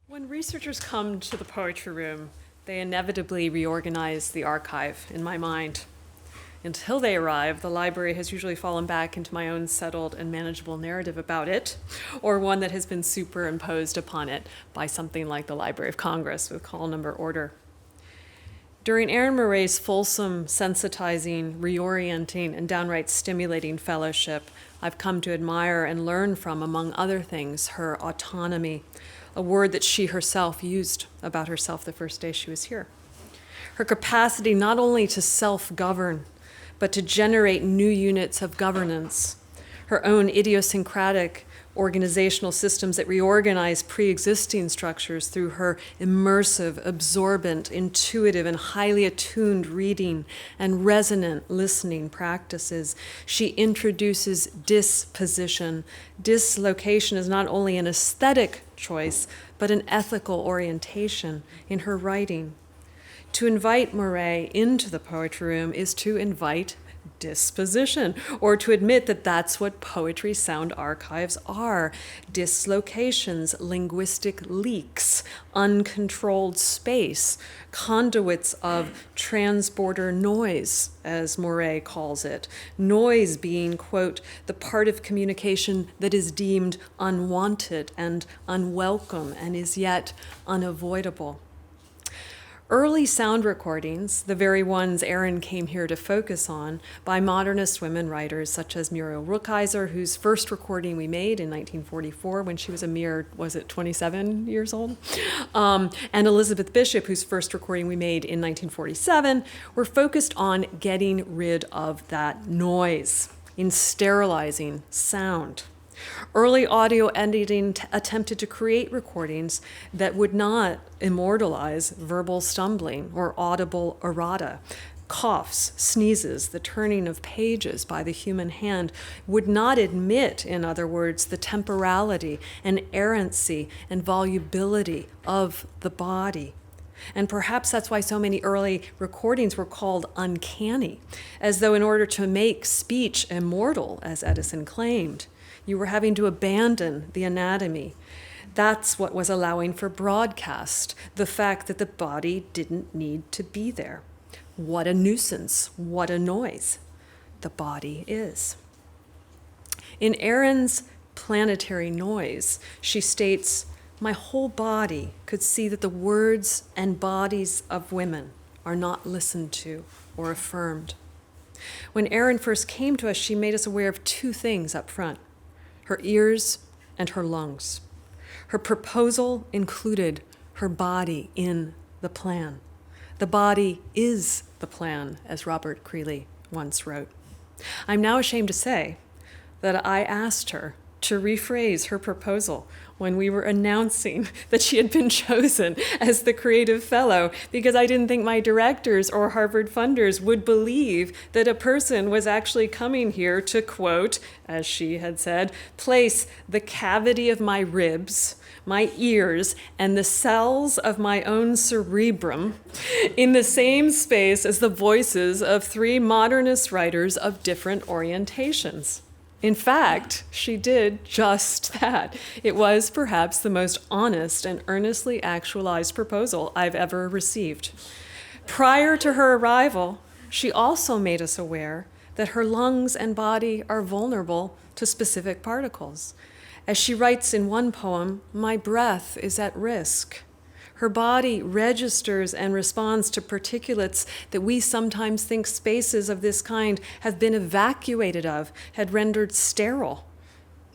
When researchers come to the poetry room, they inevitably reorganize the archive in my mind. Until they arrive, the library has usually fallen back into my own settled and manageable narrative about it, or one that has been superimposed upon it by something like the Library of Congress with call number order. During Erin Moure's fulsome, sensitizing, reorienting, and downright stimulating fellowship, I've come to admire and learn from, among other things, her autonomy, a word that she herself used about herself the first day she was here. Her capacity not only to self-govern, but to generate new units of governance, her own idiosyncratic organizational systems that reorganize pre-existing structures through her immersive, absorbent, intuitive, and highly attuned reading and resonant listening practices. She introduces disposition. Dislocation is not only an aesthetic choice, but an ethical orientation in her writing. To invite Moure into the poetry room is to invite disposition, or to admit that that's what poetry sound archives are: dislocations, linguistic leaks, uncontrolled space, conduits of transborder noise, as Moure calls it. Noise being, quote, the part of communication that is deemed unwanted and unwelcome and is yet unavoidable. Early sound recordings, the very ones Erin came here to focus on, by modernist women writers such as Muriel Rukeyser, whose first recording we made in 1944 when she was a mere, 27 years old? And Elizabeth Bishop, whose first recording we made in 1947, were focused on getting rid of that noise, in sterilizing sound. Early audio editing attempted to create recordings that would not immortalize verbal stumbling or audible errata. Coughs, sneezes, the turning of pages by the human hand would not admit, in other words, the temporality and errancy and volubility of the body. And perhaps that's why so many early recordings were called uncanny, as though in order to make speech immortal, as Edison claimed, you were having to abandon the anatomy. That's what was allowing for broadcast, the fact that the body didn't need to be there. What a nuisance, what a noise the body is. In Erin's Planetary Noise, she states, "My whole body could see that the words and bodies of women are not listened to or affirmed." When Erin first came to us, she made us aware of two things up front: her ears and her lungs. Her proposal included her body in the plan. The body is the plan, as Robert Creeley once wrote. I'm now ashamed to say that I asked her to rephrase her proposal when we were announcing that she had been chosen as the creative fellow, because I didn't think my directors or Harvard funders would believe that a person was actually coming here to, quote, as she had said, place the cavity of my ribs, my ears, and the cells of my own cerebrum in the same space as the voices of three modernist writers of different orientations. In fact, she did just that. It was perhaps the most honest and earnestly actualized proposal I've ever received. Prior to her arrival, she also made us aware that her lungs and body are vulnerable to specific particles. As she writes in one poem, "My breath is at risk." Her body registers and responds to particulates that we sometimes think spaces of this kind have been evacuated of, had rendered sterile.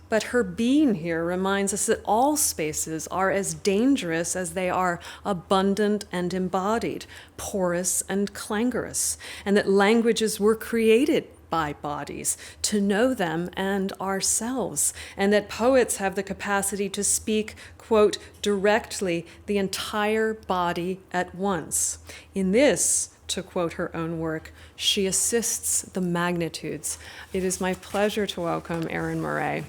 But her being here reminds us that all spaces are as dangerous as they are abundant and embodied, porous and clangorous, and that languages were created by bodies, to know them and ourselves, and that poets have the capacity to speak, quote, directly the entire body at once. In this, to quote her own work, she assists the magnitudes. It is my pleasure to welcome Erin Moure.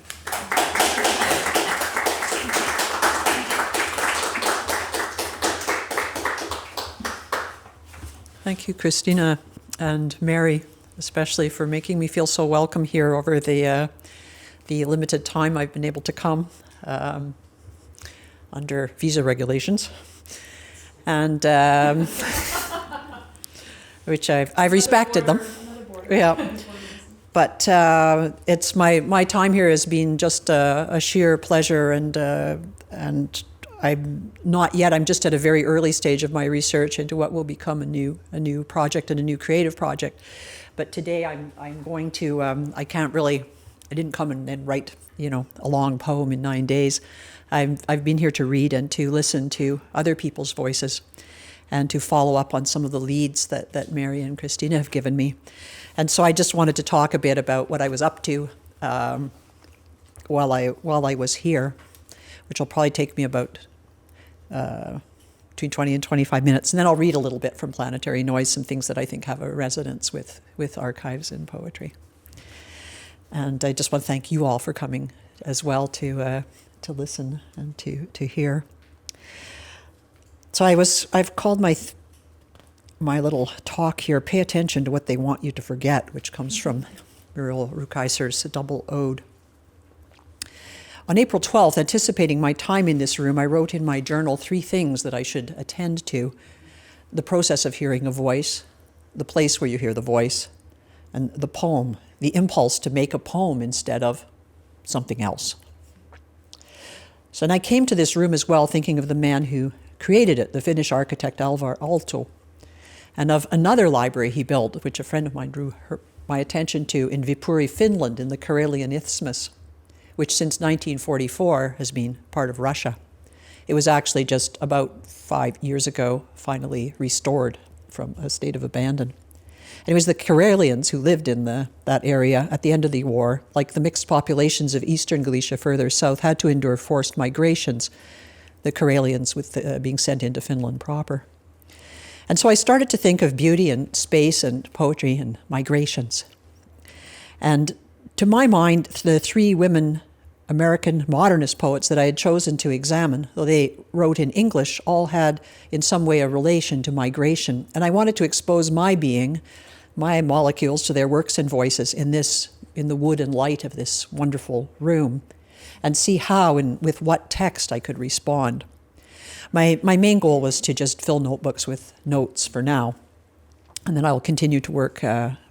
Thank you, Christina and Mary, especially for making me feel so welcome here over the the limited time I've been able to come under visa regulations, and which I've respected them. Yeah. But it's my time here has been just a sheer pleasure, and I'm not yet. I'm just at a very early stage of my research into what will become a new project and a new creative project. But today I'm going to. I didn't come and write a long poem in 9 days. I've been here to read and to listen to other people's voices, and to follow up on some of the leads that Mary and Christina have given me. And so I just wanted to talk a bit about what I was up to while I was here, which will probably take me about between 20 and 25 minutes. And then I'll read a little bit from Planetary Noise, some things that I think have a resonance with archives and poetry. And I just want to thank you all for coming as well to listen and to hear. So I've called my little talk here, Pay Attention to What They Want You to Forget, which comes from Muriel Rukeyser's double ode. On April 12th, anticipating my time in this room, I wrote in my journal 3 things that I should attend to: the process of hearing a voice, the place where you hear the voice, and the poem, the impulse to make a poem instead of something else. So, and I came to this room as well thinking of the man who created it, the Finnish architect Alvar Aalto, and of another library he built, which a friend of mine drew my attention to, in Viipuri, Finland, in the Karelian Isthmus, which since 1944 has been part of Russia. It was actually just about 5 years ago finally restored from a state of abandon. And it was the Karelians who lived in that area at the end of the war, like the mixed populations of eastern Galicia further south, had to endure forced migrations, the Karelians being sent into Finland proper. And so I started to think of beauty and space and poetry and migrations. And to my mind, the 3 women American modernist poets that I had chosen to examine, though they wrote in English, all had in some way a relation to migration. And I wanted to expose my being, my molecules, to their works and voices in the wood and light of this wonderful room, and see how and with what text I could respond. My main goal was to just fill notebooks with notes for now, and then I will continue to work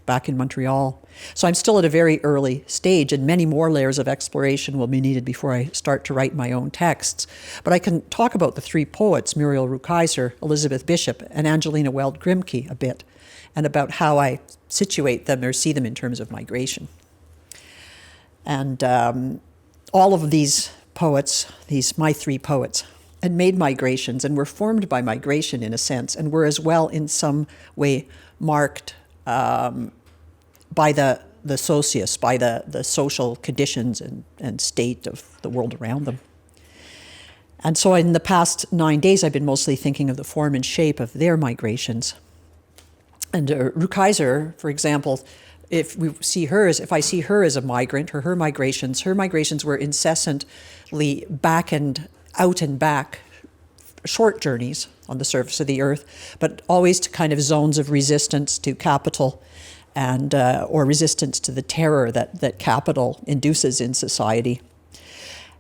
back in Montreal. So I'm still at a very early stage, and many more layers of exploration will be needed before I start to write my own texts. But I can talk about the 3 poets, Muriel Rukeyser, Elizabeth Bishop, and Angelina Grimke a bit, and about how I situate them or see them in terms of migration. And all of these poets, my 3 poets, had made migrations and were formed by migration in a sense, and were as well in some way marked by the socius, by the social conditions and state of the world around them. And so in the past 9 days, I've been mostly thinking of the form and shape of their migrations. And Rukeyser, for example, if I see her as a migrant, her migrations were incessantly out and back, short journeys on the surface of the earth, but always to kind of zones of resistance to capital, and or resistance to the terror that capital induces in society.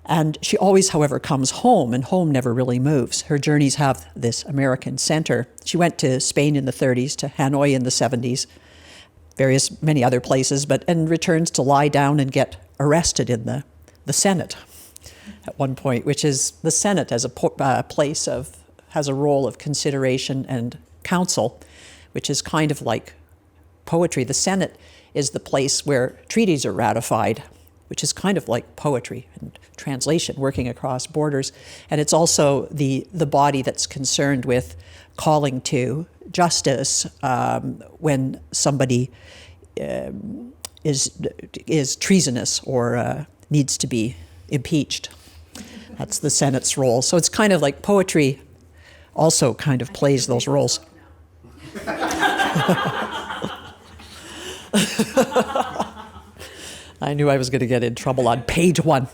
And she always, however, comes home, and home never really moves. Her journeys have this American center. She went to Spain in the 30s, to Hanoi in the 70s, many other places, and returns to lie down and get arrested in the Senate at one point, which is the Senate as a place has a role of consideration and counsel, which is kind of like poetry. The Senate is the place where treaties are ratified, which is kind of like poetry and translation, working across borders. And it's also the body that's concerned with calling to justice when somebody is treasonous or needs to be impeached. That's the Senate's role. So it's kind of like poetry also kind of plays those roles. I knew I was going to get in trouble on page 1.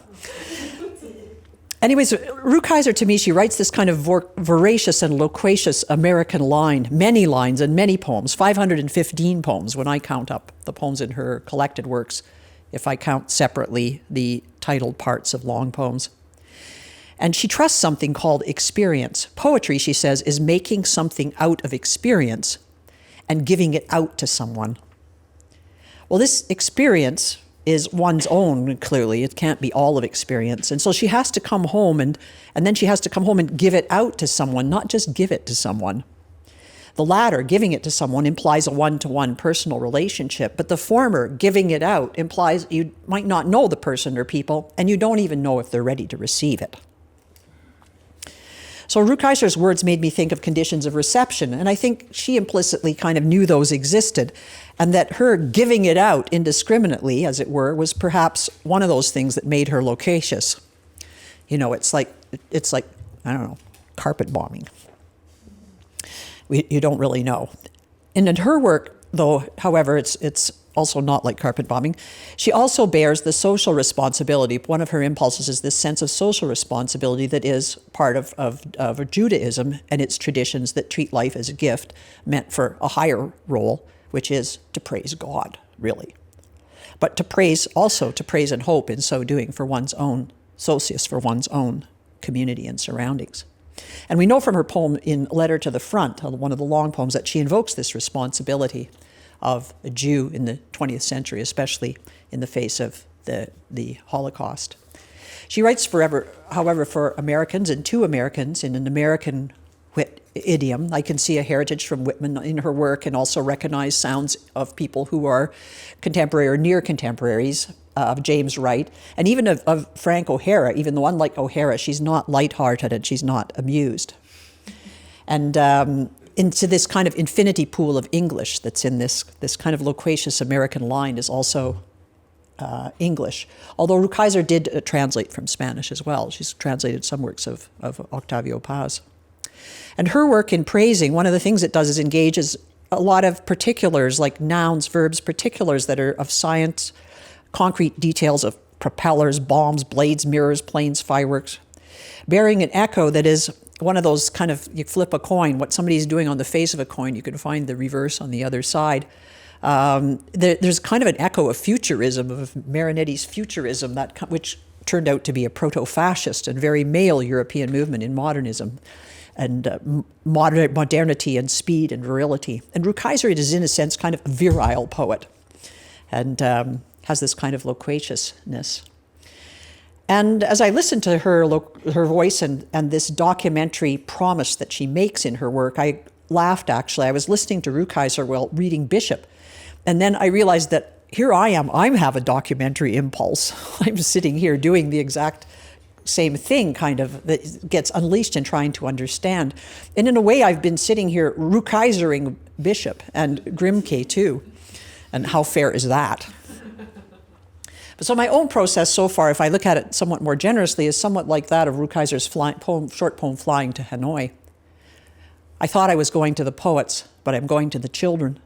Anyways, Rukeyser, to me, she writes this kind of voracious and loquacious American line, many lines and many poems, 515 poems when I count up the poems in her collected works if I count separately the titled parts of long poems. And she trusts something called experience. Poetry, she says, is making something out of experience and giving it out to someone. Well, this experience is one's own, clearly. It can't be all of experience. And so she has to come home and then she has to come home and give it out to someone, not just give it to someone. The latter, giving it to someone, implies a one-to-one personal relationship, but the former, giving it out, implies you might not know the person or people, and you don't even know if they're ready to receive it. So Rukeyser's words made me think of conditions of reception, and I think she implicitly kind of knew those existed, and that her giving it out indiscriminately, as it were, was perhaps one of those things that made her loquacious. You know, it's like, I don't know, carpet bombing. You don't really know. And in her work, though, however, it's also not like carpet bombing. She also bears the social responsibility. One of her impulses is this sense of social responsibility that is part of Judaism and its traditions that treat life as a gift meant for a higher role, which is to praise God, really. But to praise and hope in so doing for one's own socius, for one's own community and surroundings. And we know from her poem in Letter to the Front, one of the long poems, that she invokes this responsibility of a Jew in the 20th century, especially in the face of the Holocaust. She writes, however, for Americans and to Americans in an American idiom. I can see a heritage from Whitman in her work and also recognize sounds of people who are contemporary or near contemporaries of James Wright, and even of Frank O'Hara, even though unlike O'Hara, she's not lighthearted and she's not amused. And into this kind of infinity pool of English that's in this kind of loquacious American line is also English. Although Rukeyser did translate from Spanish as well. She's translated some works of Octavio Paz. And her work in praising, one of the things it does is engages a lot of particulars like nouns, verbs, particulars that are of science, concrete details of propellers, bombs, blades, mirrors, planes, fireworks, bearing an echo that is one of those kind of, you flip a coin, what somebody's doing on the face of a coin, you can find the reverse on the other side. There's kind of an echo of futurism, of Marinetti's futurism, which turned out to be a proto-fascist and very male European movement in modernism and modernity and speed and virility. And Rukeyser is, in a sense, kind of a virile poet and has this kind of loquaciousness. And as I listened to her voice and this documentary promise that she makes in her work, I laughed, actually. I was listening to Rukeyser while reading Bishop. And then I realized that here I have a documentary impulse. I'm sitting here doing the exact same thing, kind of, that gets unleashed in trying to understand. And in a way, I've been sitting here Rukeysering Bishop and Grimke too. And how fair is that? So my own process so far, if I look at it somewhat more generously, is somewhat like that of Rukeyser's short poem, Flying to Hanoi. I thought I was going to the poets, but I'm going to the children.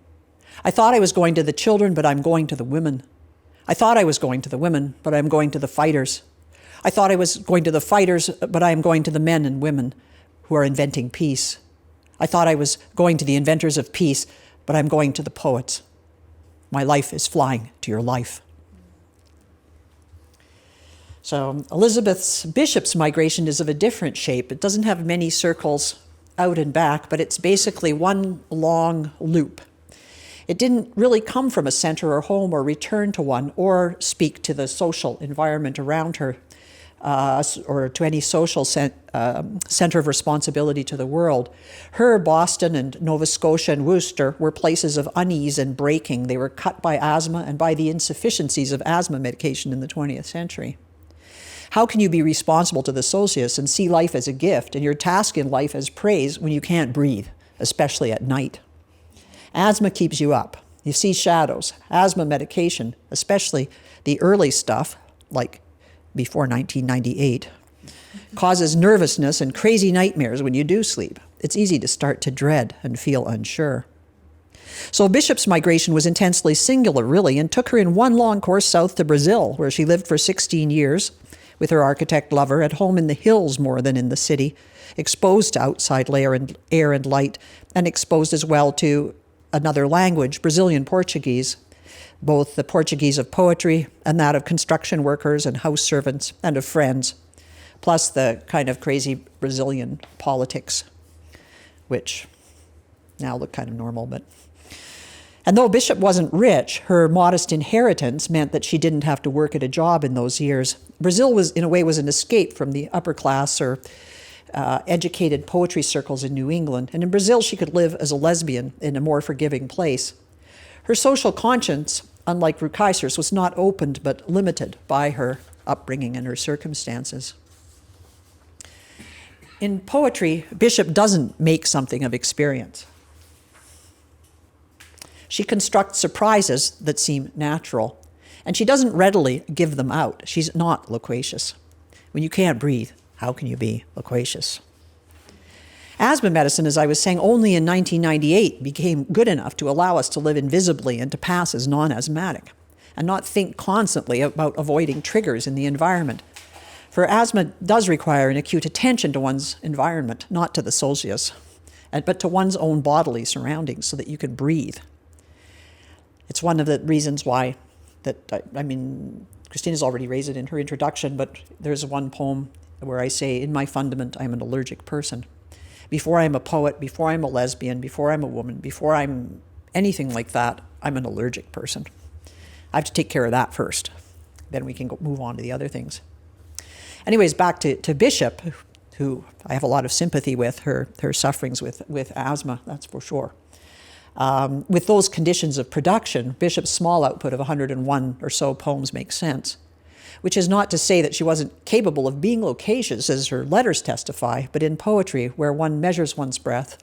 I thought I was going to the children, but I'm going to the women. I thought I was going to the women, but I'm going to the fighters. I thought I was going to the fighters, but I am going to the men and women who are inventing peace. I thought I was going to the inventors of peace, but I'm going to the poets. My life is flying to your life. So Elizabeth Bishop's migration is of a different shape. It doesn't have many circles out and back, but it's basically one long loop. It didn't really come from a center or home or return to one or speak to the social environment around her or to any social center of responsibility to the world. Her Boston and Nova Scotia and Worcester were places of unease and breaking. They were cut by asthma and by the insufficiencies of asthma medication in the 20th century. How can you be responsible to the socius and see life as a gift and your task in life as praise when you can't breathe, especially at night? Asthma keeps you up. You see shadows. Asthma medication, especially the early stuff, like before 1998, causes nervousness and crazy nightmares when you do sleep. It's easy to start to dread and feel unsure. So Bishop's migration was intensely singular, really, and took her in one long course south to Brazil, where she lived for 16 years with her architect lover, at home in the hills more than in the city, exposed to outside air and light, and exposed as well to another language, Brazilian Portuguese. both the Portuguese of poetry and that of construction workers and house servants and of friends, plus the kind of crazy Brazilian politics, which now look kind of normal. And though Bishop wasn't rich, her modest inheritance meant that she didn't have to work at a job in those years. Brazil was, in a way, was an escape from the upper class or educated poetry circles in New England. And in Brazil, she could live as a lesbian in a more forgiving place. Her social conscience, unlike Rukeyser's, was not opened but limited by her upbringing and her circumstances. In poetry, Bishop doesn't make something of experience. She constructs surprises that seem natural, and she doesn't readily give them out. She's not loquacious. When you can't breathe, how can you be loquacious? Asthma medicine, as I was saying, only in 1998 became good enough to allow us to live invisibly and to pass as non-asthmatic and not think constantly about avoiding triggers in the environment. For asthma does require an acute attention to one's environment, not to the socius, but to one's own bodily surroundings so that you can breathe. It's one of the reasons why Christina's already raised it in her introduction, but there's one poem where I say, in my fundament, I'm an allergic person. Before I'm a poet, before I'm a lesbian, before I'm a woman, before I'm anything like that, I'm an allergic person. I have to take care of that first. Then we can move on to the other things. Anyways, back to Bishop, who I have a lot of sympathy with, her sufferings with asthma, that's for sure. With those conditions of production, Bishop's small output of 101 or so poems makes sense, which is not to say that she wasn't capable of being loquacious, as her letters testify, but in poetry, where one measures one's breath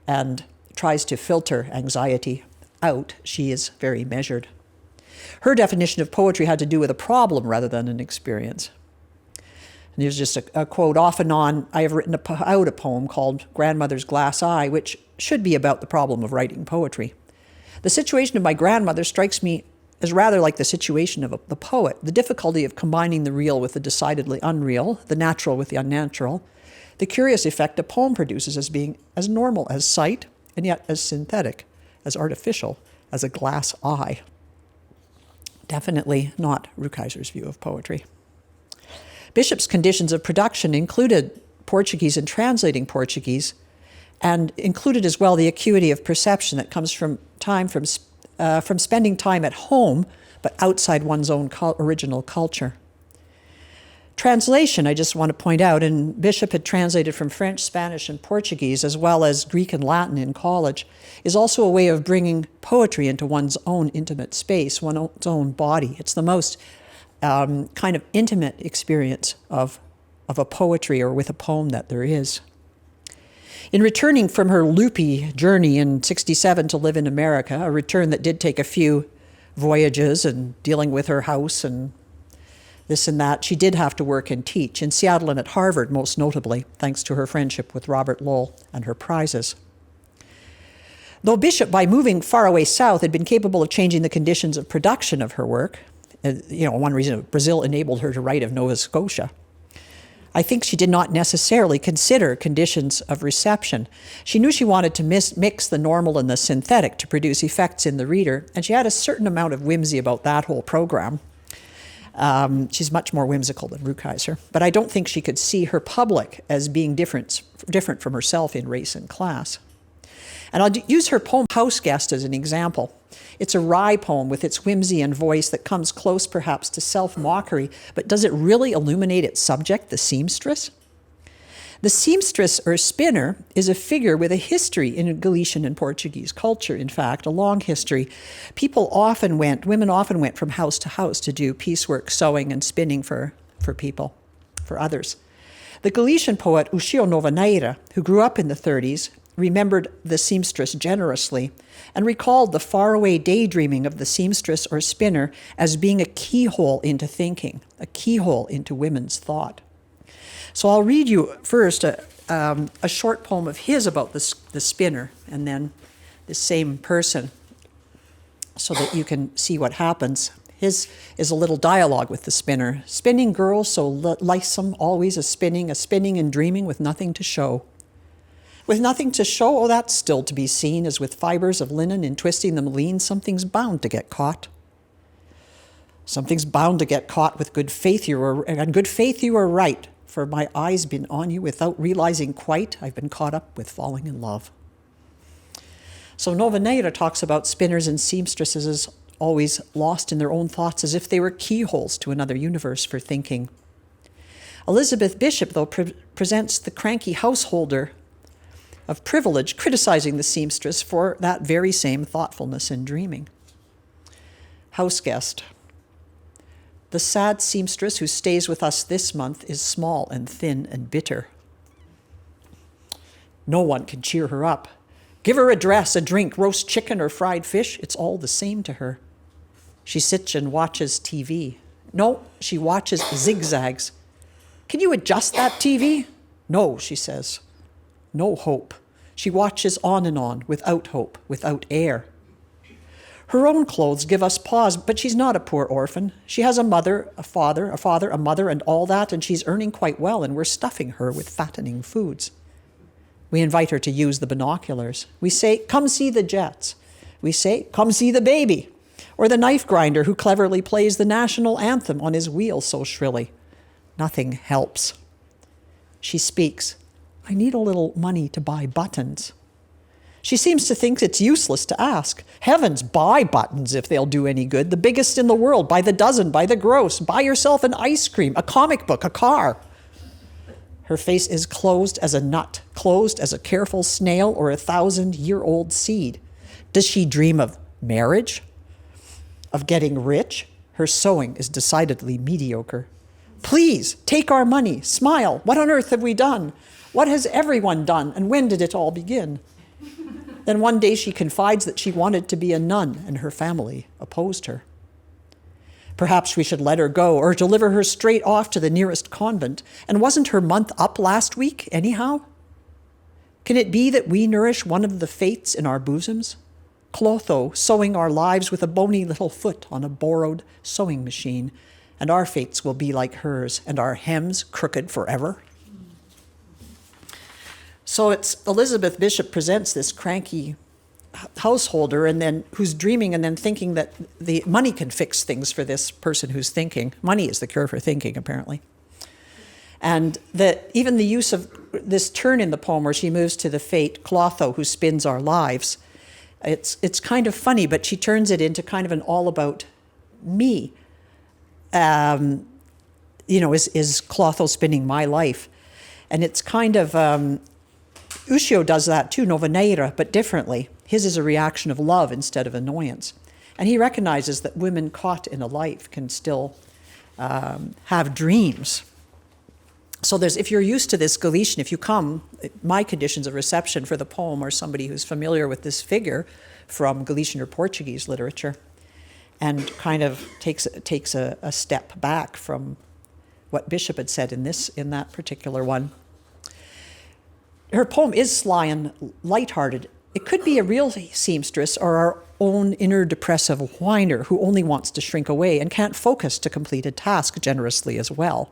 and tries to filter anxiety out, she is very measured. Her definition of poetry had to do with a problem rather than an experience. And here's just a quote. Off and on, I have written out a poem called Grandmother's Glass Eye, which should be about the problem of writing poetry. The situation of my grandmother strikes me as rather like the situation of the poet, the difficulty of combining the real with the decidedly unreal, the natural with the unnatural, the curious effect a poem produces as being as normal as sight, and yet as synthetic, as artificial as a glass eye. Definitely not Rukeyser's view of poetry. Bishop's conditions of production included Portuguese and translating Portuguese, and included as well the acuity of perception that comes from spending time at home, but outside one's own original culture. Translation, I just want to point out, and Bishop had translated from French, Spanish, and Portuguese, as well as Greek and Latin in college, is also a way of bringing poetry into one's own intimate space, one's own body. It's the most kind of intimate experience of a poetry or with a poem that there is. In returning from her loopy journey in '67 to live in America, a return that did take a few voyages and dealing with her house and this and that, she did have to work and teach, in Seattle and at Harvard most notably, thanks to her friendship with Robert Lowell and her prizes. Though Bishop, by moving far away south, had been capable of changing the conditions of production of her work, one reason Brazil enabled her to write of Nova Scotia, I think she did not necessarily consider conditions of reception. She knew she wanted to mix the normal and the synthetic to produce effects in the reader, and she had a certain amount of whimsy about that whole program. She's much more whimsical than Rukeyser, but I don't think she could see her public as being different from herself in race and class. And I'll use her poem House Guest as an example. It's a wry poem with its whimsy and voice that comes close perhaps to self-mockery, but does it really illuminate its subject, the seamstress? The seamstress or spinner is a figure with a history in Galician and Portuguese culture, in fact, a long history. Women often went from house to house to do piecework, sewing, and spinning for people, for others. The Galician poet Novel Naida, who grew up in the 30s, remembered the seamstress generously and recalled the faraway daydreaming of the seamstress or spinner as being a keyhole into thinking, a keyhole into women's thought. So I'll read you first a short poem of his about the spinner, and then the same person, so that you can see what happens. His is a little dialogue with the spinner. Spinning girl so lithesome, always a spinning and dreaming with nothing to show. With nothing to show, oh, that's still to be seen, as with fibers of linen in twisting them lean, something's bound to get caught. Something's bound to get caught with good faith you are right, for my eyes been on you without realizing quite I've been caught up with falling in love. So Novel Naida talks about spinners and seamstresses as always lost in their own thoughts, as if they were keyholes to another universe for thinking. Elizabeth Bishop, though, presents the cranky householder of privilege, criticizing the seamstress for that very same thoughtfulness and dreaming. House guest. The sad seamstress who stays with us this month is small and thin and bitter. No one can cheer her up. Give her a dress, a drink, roast chicken or fried fish, it's all the same to her. She sits and watches TV. No, she watches zigzags. Can you adjust that TV? No, she says. No hope. She watches on, without hope, without air. Her own clothes give us pause, but she's not a poor orphan. She has a mother, a father, a mother, and all that, and she's earning quite well, and we're stuffing her with fattening foods. We invite her to use the binoculars. We say, come see the jets. We say, come see the baby. Or the knife grinder who cleverly plays the national anthem on his wheel so shrilly. Nothing helps. She speaks, I need a little money to buy buttons. She seems to think it's useless to ask. Heavens, buy buttons if they'll do any good. The biggest in the world, by the dozen, by the gross. Buy yourself an ice cream, a comic book, a car. Her face is closed as a nut, closed as a careful snail or 1,000-year-old seed. Does she dream of marriage? Of getting rich? Her sewing is decidedly mediocre. Please, take our money, smile. What on earth have we done? What has everyone done, and when did it all begin? Then one day she confides that she wanted to be a nun, and her family opposed her. Perhaps we should let her go, or deliver her straight off to the nearest convent. And wasn't her month up last week, anyhow? Can it be that we nourish one of the fates in our bosoms? Clotho sewing our lives with a bony little foot on a borrowed sewing machine, and our fates will be like hers, and our hems crooked forever. So it's Elizabeth Bishop presents this cranky householder and then who's dreaming and then thinking that the money can fix things for this person who's thinking. Money is the cure for thinking, apparently. And that even the use of this turn in the poem where she moves to the fate, Clotho, who spins our lives, it's kind of funny, but she turns it into kind of an all about me. Is Clotho spinning my life? And it's kind of, Ushio does that too, Novel Naida, but differently. His is a reaction of love instead of annoyance. And he recognizes that women caught in a life can still have dreams. So if you're used to this Galician, if you come, my conditions of reception for the poem are somebody who's familiar with this figure from Galician or Portuguese literature and kind of takes a step back from what Bishop had said in that particular one. Her poem is sly and lighthearted. It could be a real seamstress or our own inner depressive whiner who only wants to shrink away and can't focus to complete a task generously as well.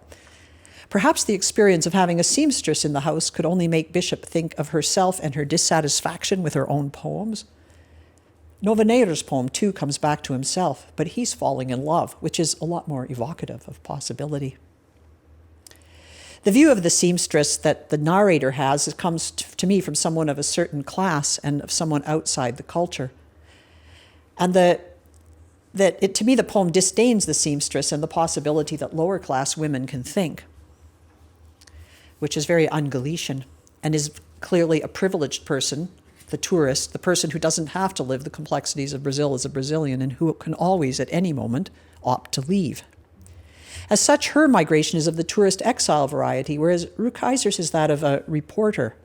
Perhaps the experience of having a seamstress in the house could only make Bishop think of herself and her dissatisfaction with her own poems. Novel Naida's poem, too, comes back to himself, but he's falling in love, which is a lot more evocative of possibility. The view of the seamstress that the narrator has comes to me from someone of a certain class and of someone outside the culture. And to me, the poem disdains the seamstress and the possibility that lower class women can think, which is very un-Galician and is clearly a privileged person, the tourist, the person who doesn't have to live the complexities of Brazil as a Brazilian and who can always, at any moment, opt to leave. As such, her migration is of the tourist exile variety, whereas Rukeyser's is that of a reporter.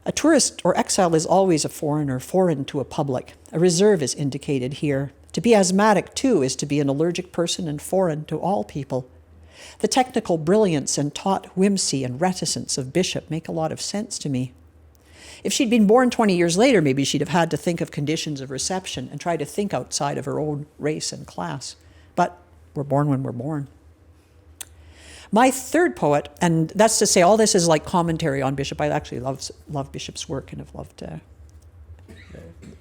A tourist or exile is always a foreigner, foreign to a public. A reserve is indicated here. To be asthmatic, too, is to be an allergic person and foreign to all people. The technical brilliance and taut whimsy and reticence of Bishop make a lot of sense to me. If she'd been born 20 years later, maybe she'd have had to think of conditions of reception and try to think outside of her own race and class. But we're born when we're born. My third poet, and that's to say all this is like commentary on Bishop. I actually love Bishop's work and have loved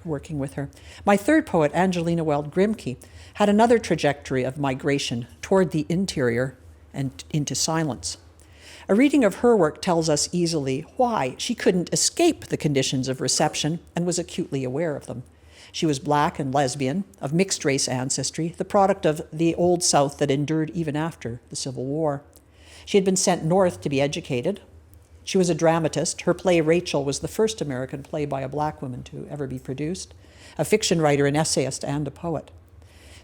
working with her. My third poet, Angelina Grimke, had another trajectory of migration toward the interior and into silence. A reading of her work tells us easily why she couldn't escape the conditions of reception and was acutely aware of them. She was black and lesbian, of mixed race ancestry, the product of the Old South that endured even after the Civil War. She had been sent north to be educated. She was a dramatist. Her play Rachel was the first American play by a black woman to ever be produced, a fiction writer, an essayist, and a poet.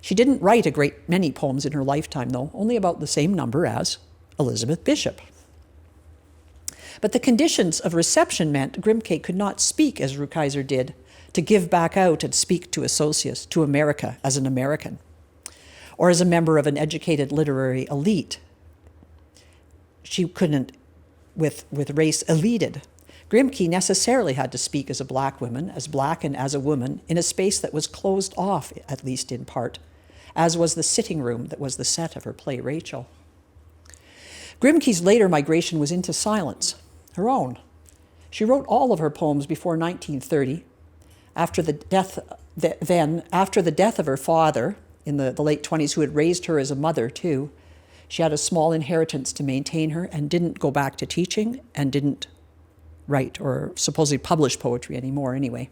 She didn't write a great many poems in her lifetime, though, only about the same number as Elizabeth Bishop. But the conditions of reception meant Grimke could not speak as Rukeyser did, to give back out and speak to associates, to America as an American, or as a member of an educated literary elite. She couldn't, with race eluded. Grimke necessarily had to speak as a black woman, as black and as a woman, in a space that was closed off, at least in part, as was the sitting room that was the set of her play Rachel. Grimke's later migration was into silence, her own. She wrote all of her poems before 1930, after the death of her father in the late 20s, who had raised her as a mother too. She had a small inheritance to maintain her and didn't go back to teaching and didn't write or supposedly publish poetry anymore anyway.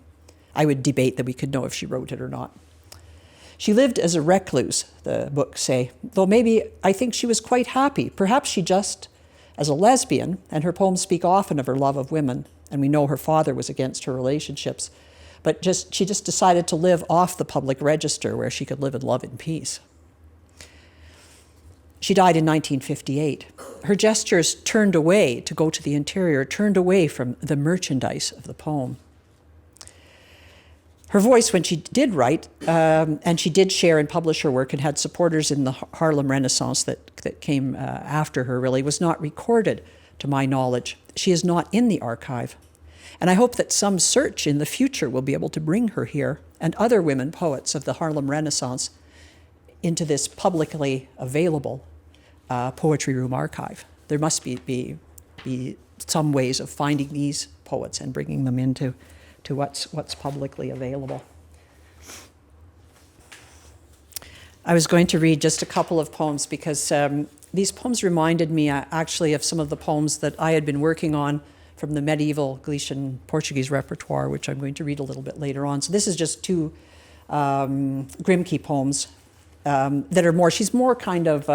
I would debate that we could know if she wrote it or not. She lived as a recluse, the books say, though maybe I think she was quite happy. Perhaps she just, as a lesbian, and her poems speak often of her love of women, and we know her father was against her relationships, but she just decided to live off the public register where she could live and love in peace. She died in 1958. Her gestures turned away to go to the interior, turned away from the merchandise of the poem. Her voice, when she did write, and she did share and publish her work and had supporters in the Harlem Renaissance that came after her, really, was not recorded, to my knowledge. She is not in the archive. And I hope that some search in the future will be able to bring her here and other women poets of the Harlem Renaissance into this publicly available poetry room archive. There must be some ways of finding these poets and bringing them into what's publicly available. I was going to read just a couple of poems because these poems reminded me actually of some of the poems that I had been working on from the medieval Galician Portuguese repertoire, which I'm going to read a little bit later on. So this is just two Grimke poems that are more, she's more kind of,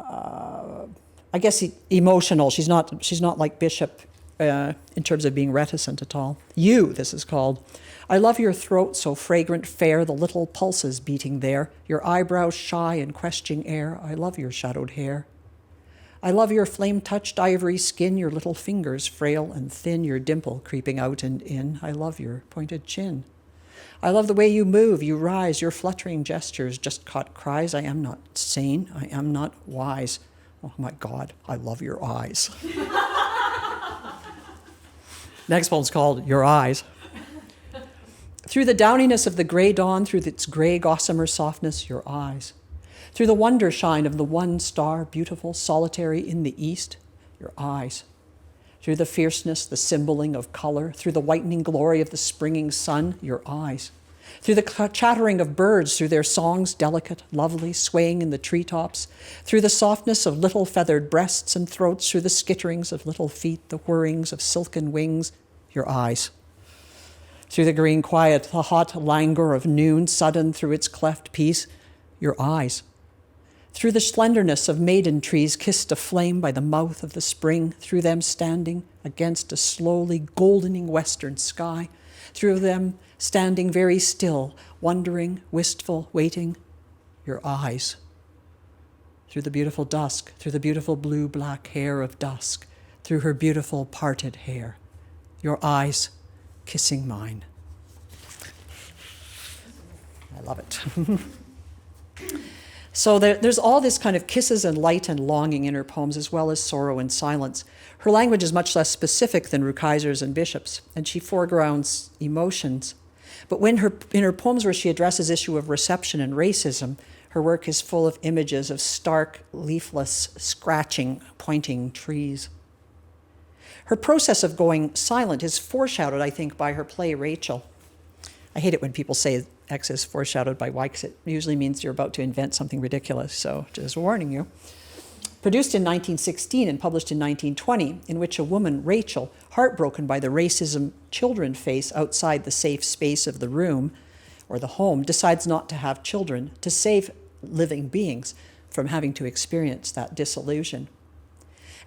I guess, emotional. She's not like Bishop in terms of being reticent at all. You, this is called. I love your throat so fragrant fair, the little pulses beating there, your eyebrows shy and questioning air. I love your shadowed hair. I love your flame-touched ivory skin, your little fingers frail and thin, your dimple creeping out and in. I love your pointed chin. I love the way you move, you rise, your fluttering gestures just caught cries. I am not sane, I am not wise. Oh my God, I love your eyes. Next poem's called Your Eyes. Through the downiness of the gray dawn, through its gray gossamer softness, your eyes. Through the wonder shine of the one star, beautiful, solitary in the east, your eyes. Through the fierceness, the symboling of color, through the whitening glory of the springing sun, your eyes. Through the chattering of birds, through their songs, delicate, lovely, swaying in the treetops, through the softness of little feathered breasts and throats, through the skitterings of little feet, the whirrings of silken wings, your eyes. Through the green quiet, the hot languor of noon, sudden through its cleft peace, your eyes. Through the slenderness of maiden trees kissed aflame by the mouth of the spring, through them standing against a slowly goldening western sky, through them standing very still, wondering, wistful, waiting, your eyes. Through the beautiful dusk, through the beautiful blue-black hair of dusk, through her beautiful parted hair, your eyes kissing mine. I love it. So there's all this kind of kisses and light and longing in her poems, as well as sorrow and silence. Her language is much less specific than Rukeyser's and Bishop's, and she foregrounds emotions. But in her poems where she addresses issue of reception and racism, Her work is full of images of stark, leafless, scratching, pointing trees. Her process of going silent is foreshadowed, I think, by her play Rachel. I hate it when people say X is foreshadowed by Y, because it usually means you're about to invent something ridiculous, so just warning you. Produced in 1916 and published in 1920, in which a woman, Rachel, heartbroken by the racism children face outside the safe space of the room or the home, decides not to have children to save living beings from having to experience that disillusion.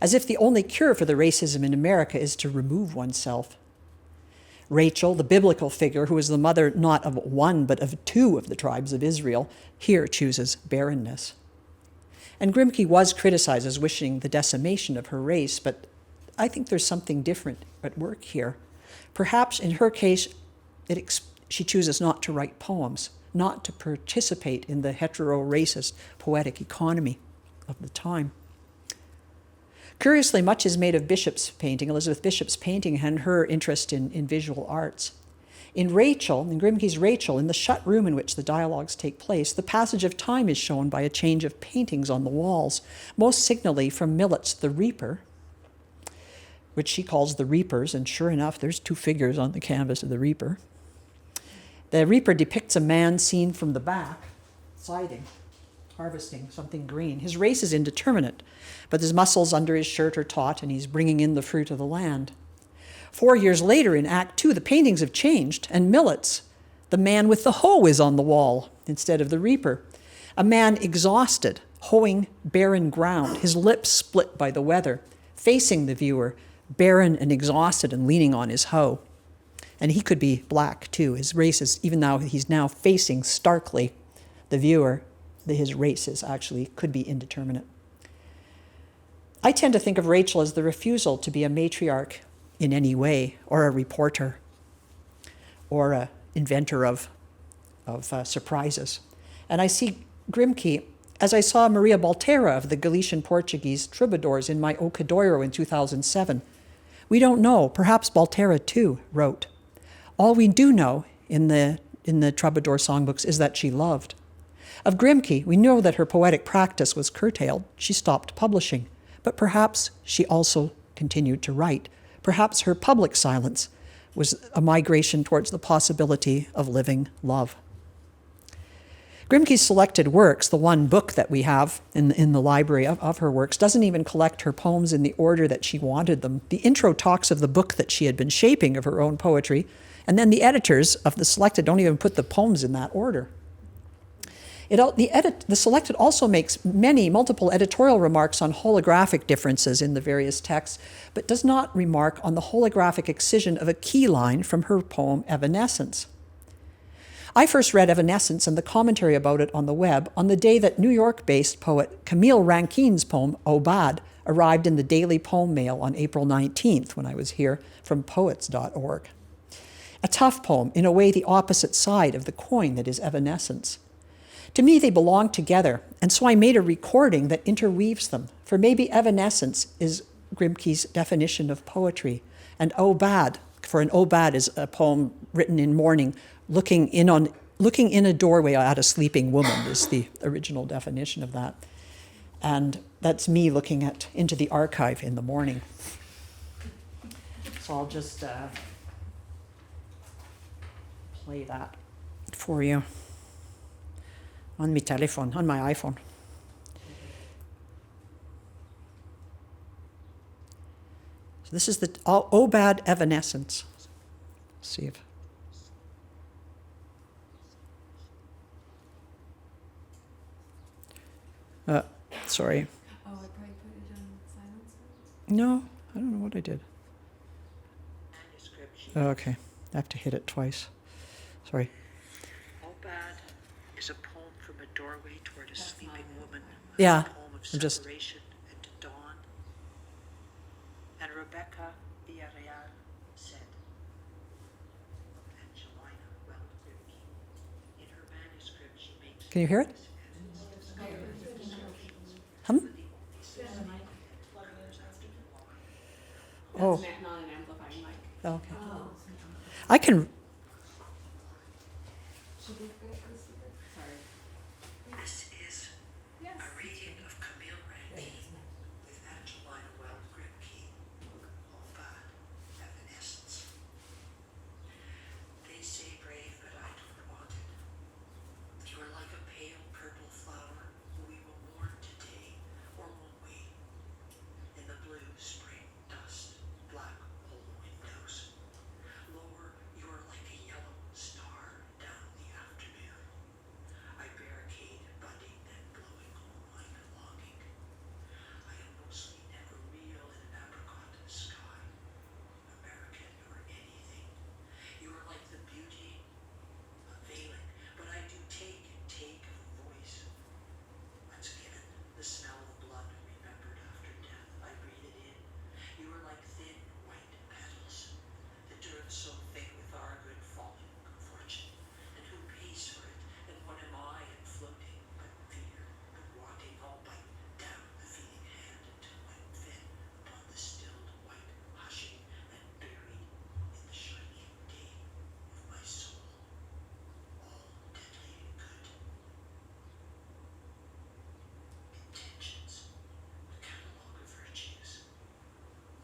As if the only cure for the racism in America is to remove oneself. Rachel, the biblical figure who is the mother not of one but of two of the tribes of Israel, here chooses barrenness. And Grimke was criticized as wishing the decimation of her race, but I think there's something different at work here. Perhaps in her case, she chooses not to write poems, not to participate in the hetero-racist poetic economy of the time. Curiously, much is made of Bishop's painting, Elizabeth Bishop's painting, and her interest in visual arts. In Grimke's Rachel, in the shut room in which the dialogues take place, the passage of time is shown by a change of paintings on the walls, most signally from Millet's The Reaper, which she calls the Reapers, and sure enough, there's two figures on the canvas of the Reaper. The Reaper depicts a man seen from the back, siding, harvesting something green. His race is indeterminate, but his muscles under his shirt are taut, and he's bringing in the fruit of the land. 4 years later, in Act 2, the paintings have changed, and Millet's, the man with the hoe, is on the wall instead of the reaper. A man exhausted, hoeing barren ground, his lips split by the weather, facing the viewer, barren and exhausted and leaning on his hoe. And he could be black, too. His race is, even though he's now facing starkly the viewer, his race is actually could be indeterminate. I tend to think of Rachel as the refusal to be a matriarch in any way, or a reporter, or an inventor of surprises. And I see Grimke, as I saw Maria Baltera of the Galician Portuguese troubadours in my O Cadoiro in 2007. We don't know. Perhaps Baltera, too, wrote. All we do know in the troubadour songbooks is that she loved. Of Grimke, we know that her poetic practice was curtailed. She stopped publishing. But perhaps she also continued to write. Perhaps her public silence was a migration towards the possibility of living love. Grimke's selected works, the one book that we have in the library of her works, doesn't even collect her poems in the order that she wanted them. The intro talks of the book that she had been shaping of her own poetry, and then the editors of the selected don't even put the poems in that order. The selected also makes multiple editorial remarks on holographic differences in the various texts, but does not remark on the holographic excision of a key line from her poem Evanescence. I first read Evanescence and the commentary about it on the web on the day that New York-based poet Camille Rankine's poem Obad arrived in the Daily Poem Mail on April 19th when I was here from poets.org. A tough poem, in a way the opposite side of the coin that is Evanescence. To me, they belong together, and so I made a recording that interweaves them, for maybe Evanescence is Grimke's definition of poetry, and Obad, for an Obad is a poem written in mourning, looking in a doorway at a sleeping woman is the original definition of that. And that's me looking into the archive in the morning. So I'll just play that for you. On my telephone, on my iPhone. So this is the Obad Evanescence. Let's see if. Sorry. Oh, I probably put it on silence. No, I don't know what I did. Oh, okay, I have to hit it twice. Sorry. Obad is a poem from a doorway toward a sleeping woman. Yeah, A poem of separation and dawn. And Rebecca Villarreal said, Angelina Grimke, in her manuscript she makes... Can you hear it? Oh. Not an amplifying mic. Oh, okay. I can. Sorry. This is a reading of Camille Rankin with Angelina Grimke Elizabeth Bishop. They say brave, but I don't want it. You are like a pale purple flower we will mourn today, or won't we? In the blue spring dust, black old windows. Lower, you are like a yellow star down the afternoon. I barricade budding and blowing home like longing. I am mostly never real in an apricot sky, American or anything. You are like the beauty of veiling, but I do take of a voice. Once given, the smell of blood remembered after death, I breathe it in. You are like thin white petals, the dirt so thick with our good falling fortune. And who pays for it? And what am I in floating, but fear, but walking all bite down the feeding hand until I'm fed upon the stilled white hushing and buried in the shining day of my soul, all deadly good. Intentions, a catalog of virtues,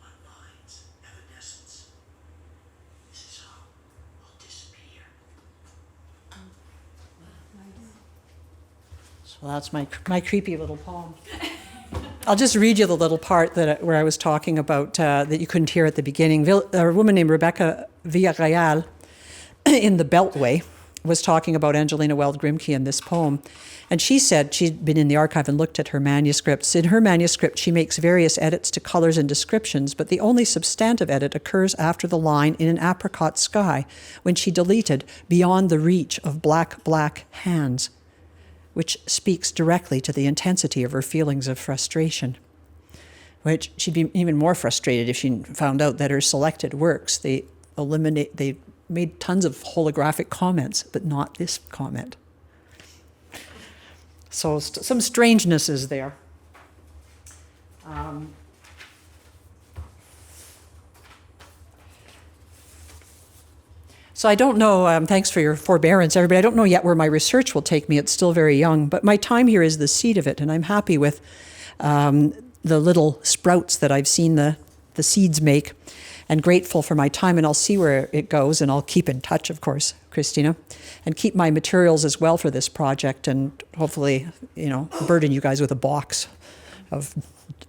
on minds, evanescence. This is how I'll disappear. So that's my creepy little poem. I'll just read you the little part where I was talking about that you couldn't hear at the beginning. A woman named Rebecca Villarreal in the Beltway was talking about Angelina Grimke in this poem. And she said she'd been in the archive and looked at her manuscripts. In her manuscript, she makes various edits to colors and descriptions, but the only substantive edit occurs after the line "in an apricot sky," when she deleted "beyond the reach of black hands," which speaks directly to the intensity of her feelings of frustration. Which she'd be even more frustrated if she found out that her selected works, they made tons of holographic comments, but not this comment. So some strangeness is there. So I don't know, thanks for your forbearance, everybody. I don't know yet where my research will take me. It's still very young, but my time here is the seed of it, and I'm happy with the little sprouts that I've seen the seeds make, and grateful for my time, and I'll see where it goes, and I'll keep in touch, of course, Christina, and keep my materials as well for this project, and hopefully, burden you guys with a box of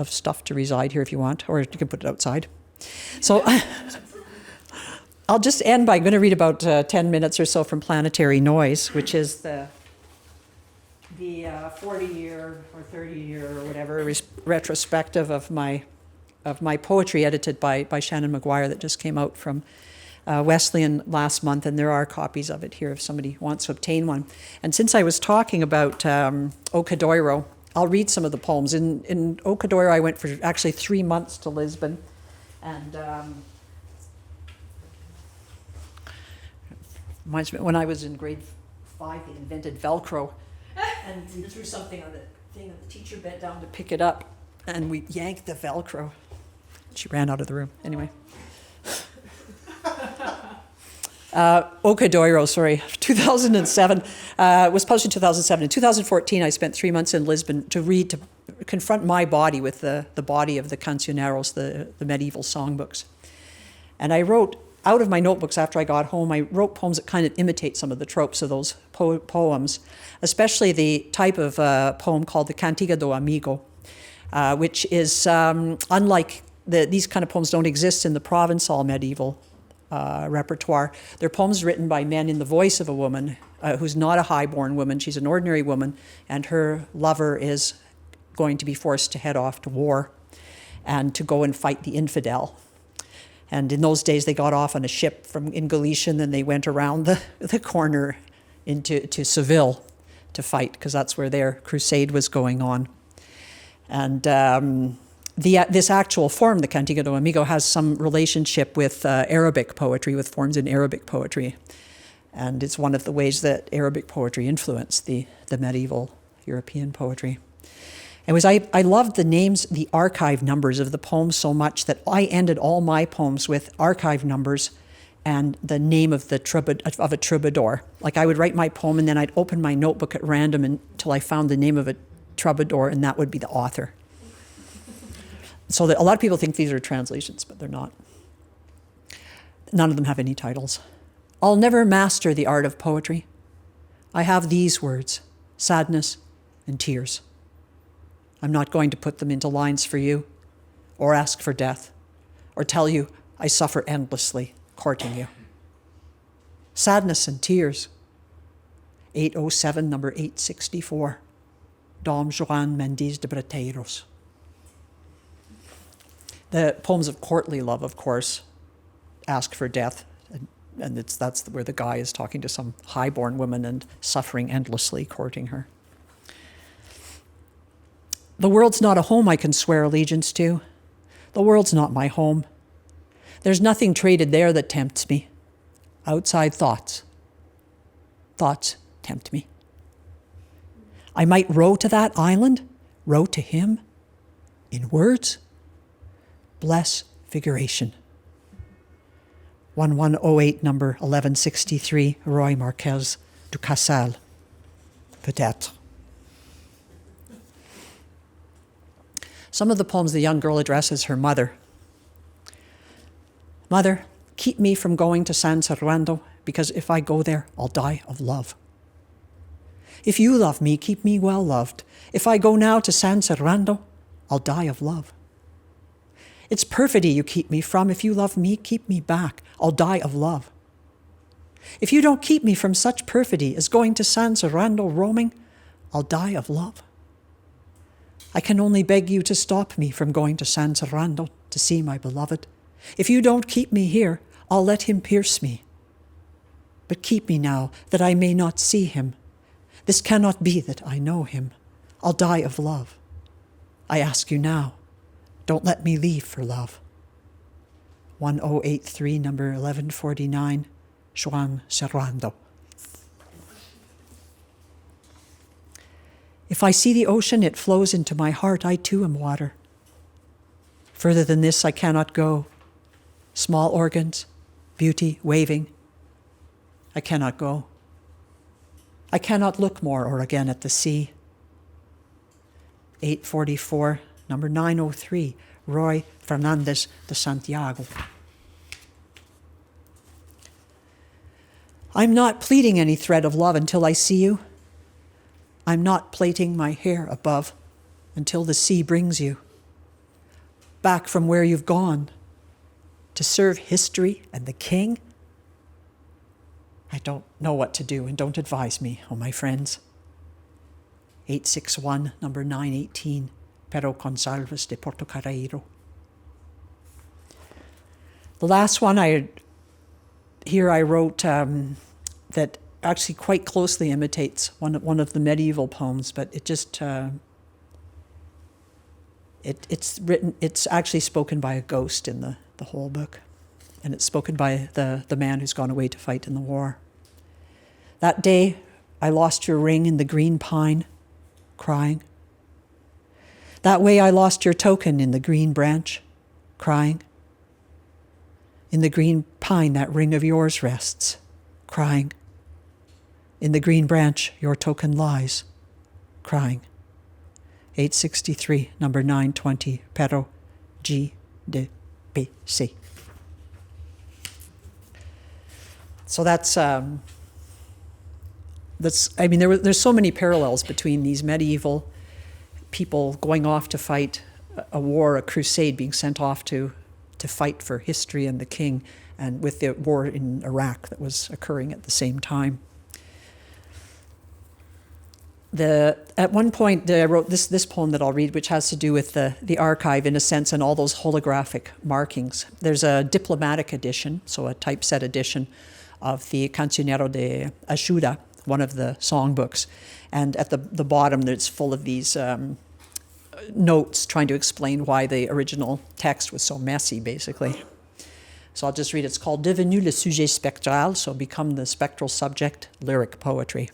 stuff to reside here if you want, or you can put it outside. So I'll just end by, I'm going to read about 10 minutes or so from Planetary Noise, which is the 40-year or 30-year or whatever retrospective of my poetry edited by Shannon Maguire that just came out from Wesleyan last month, and there are copies of it here if somebody wants to obtain one. And since I was talking about Ocadoiro, I'll read some of the poems. In Ocadoiro, I went for actually 3 months to Lisbon, and reminds me when I was in grade 5, they invented Velcro, and we threw something on the thing, and the teacher bent down to pick it up, and we yanked the Velcro. She ran out of the room. Anyway. Ocadoiro, 2007. Was published in 2007. In 2014, I spent 3 months in Lisbon to confront my body with the body of the cancioneros, the medieval songbooks. And I wrote, out of my notebooks after I got home, I wrote poems that kind of imitate some of the tropes of those poems, especially the type of poem called the Cantiga do Amigo, which is unlike these kind of poems don't exist in the Provençal medieval repertoire. They're poems written by men in the voice of a woman who's not a high-born woman. She's an ordinary woman, and her lover is going to be forced to head off to war and to go and fight the infidel. And in those days, they got off on a ship in Galicia, and then they went around the corner to Seville to fight, because that's where their crusade was going on. And this actual form, the Cantiga do Amigo, has some relationship with Arabic poetry, with forms in Arabic poetry. And it's one of the ways that Arabic poetry influenced the medieval European poetry. I loved the names, the archive numbers of the poems so much that I ended all my poems with archive numbers and the name of a troubadour. Like I would write my poem and then I'd open my notebook at random until I found the name of a troubadour, and that would be the author. So that a lot of people think these are translations, but they're not. None of them have any titles. I'll never master the art of poetry. I have these words, sadness and tears. I'm not going to put them into lines for you, or ask for death, or tell you I suffer endlessly courting you. Sadness and tears. 807, number 864. Dom Joan Mendes de Breteiros. The poems of courtly love, of course, ask for death, and that's where the guy is talking to some high-born woman and suffering endlessly, courting her. The world's not a home I can swear allegiance to. The world's not my home. There's nothing traded there that tempts me. Outside thoughts. Thoughts tempt me. I might row to that island, row to him, in words, bless figuration. 1108, number 1163, Roy Marquez du Casal, peut-être. Some of the poems the young girl addresses her mother. Mother, keep me from going to San Servando, because if I go there, I'll die of love. If you love me, keep me well loved. If I go now to San Servando, I'll die of love. It's perfidy you keep me from. If you love me, keep me back. I'll die of love. If you don't keep me from such perfidy as going to San Servando roaming, I'll die of love. I can only beg you to stop me from going to San Servando to see my beloved. If you don't keep me here, I'll let him pierce me. But keep me now, that I may not see him. This cannot be that I know him. I'll die of love. I ask you now, don't let me leave for love. 1083, number 1149, Juan Servando. If I see the ocean, it flows into my heart. I too am water. Further than this, I cannot go. Small organs, beauty, waving. I cannot go. I cannot look more or again at the sea. 844, number 903, Roy Fernandez de Santiago. I'm not pleating any thread of love until I see you. I'm not plaiting my hair above until the sea brings you back from where you've gone to serve history and the king. I don't know what to do, and don't advise me, oh my friends. 861, number 918, Pero Gonsalves de Portocarreiro. The last one I wrote that actually quite closely imitates one of the medieval poems, but it just it's actually spoken by a ghost in the whole book, and it's spoken by the man who's gone away to fight in the war. That day I lost your ring in the green pine, crying. That way I lost your token in the green branch, crying. In the green pine that ring of yours rests, crying. In the green branch your token lies, crying. 863, number 920, Pero G de BC. So there's so many parallels between these medieval people going off to fight a war, a crusade, being sent off to fight for history and the king, and with the war in Iraq that was occurring at the same time. At one point, I wrote this poem that I'll read, which has to do with the archive, in a sense, and all those holographic markings. There's a diplomatic edition, so a typeset edition of the Cancionero de Ajuda, one of the songbooks. And at the bottom, it's full of these notes trying to explain why the original text was so messy, basically. So I'll just read. It's called Devenu le sujet spectral, so become the spectral subject, lyric poetry.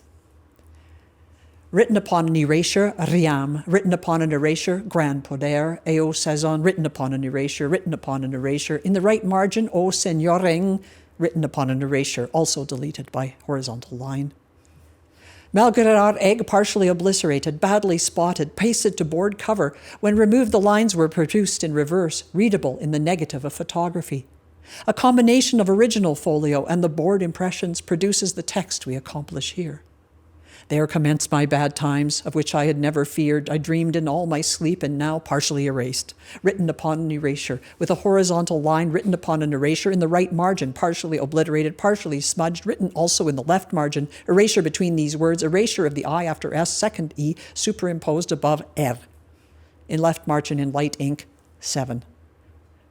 Written upon an erasure, riam. Written upon an erasure, grand poder. Eo saison. Written upon an erasure, written upon an erasure. In the right margin, o senyoring, written upon an erasure, also deleted by horizontal line. Malgrat egg partially obliterated, badly spotted, pasted to board cover. When removed, the lines were produced in reverse, readable in the negative of photography. A combination of original folio and the board impressions produces the text we accomplish here. There commenced my bad times, of which I had never feared. I dreamed in all my sleep and now partially erased, written upon an erasure, with a horizontal line written upon an erasure in the right margin, partially obliterated, partially smudged, written also in the left margin, erasure between these words, erasure of the I after S, second E, superimposed above R. In left margin in light ink, 7.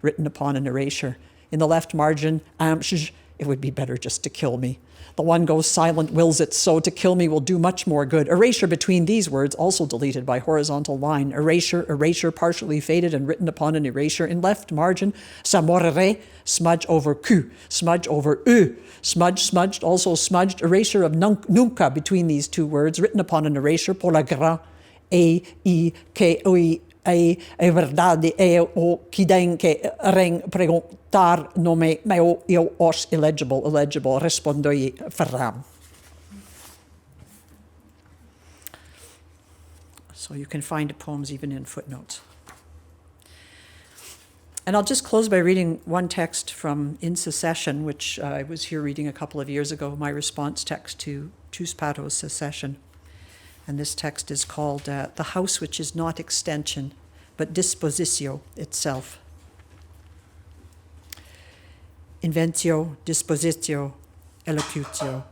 Written upon an erasure. In the left margin, it would be better just to kill me. The one goes silent, wills it so. To kill me will do much more good. Erasure between these words, also deleted by horizontal line. Erasure, erasure, partially faded and written upon an erasure. In left margin, samorere, smudge over Q, smudge over U, smudge, smudged, also smudged. Erasure of nunca between these two words, written upon an erasure. Por la gra, E, I, K, O, é verdade é o que tem que perguntar nome meu eu os illegible respondei Ferram. So you can find poems even in footnotes. And I'll just close by reading one text from In Secession, which I was here reading a couple of years ago, my response text to Chuspato's Secession. And this text is called The House Which Is Not Extension, but Dispositio Itself. Inventio, dispositio, elocutio.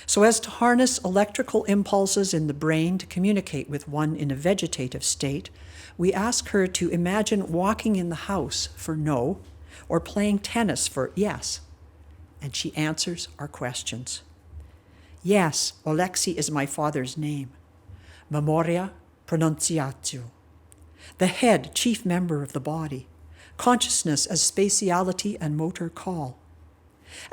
So as to harness electrical impulses in the brain to communicate with one in a vegetative state, we ask her to imagine walking in the house for no, or playing tennis for yes. And she answers our questions. Yes, Oleksi is my father's name. Memoria, pronunciatio. The head, chief member of the body. Consciousness as spatiality and motor call.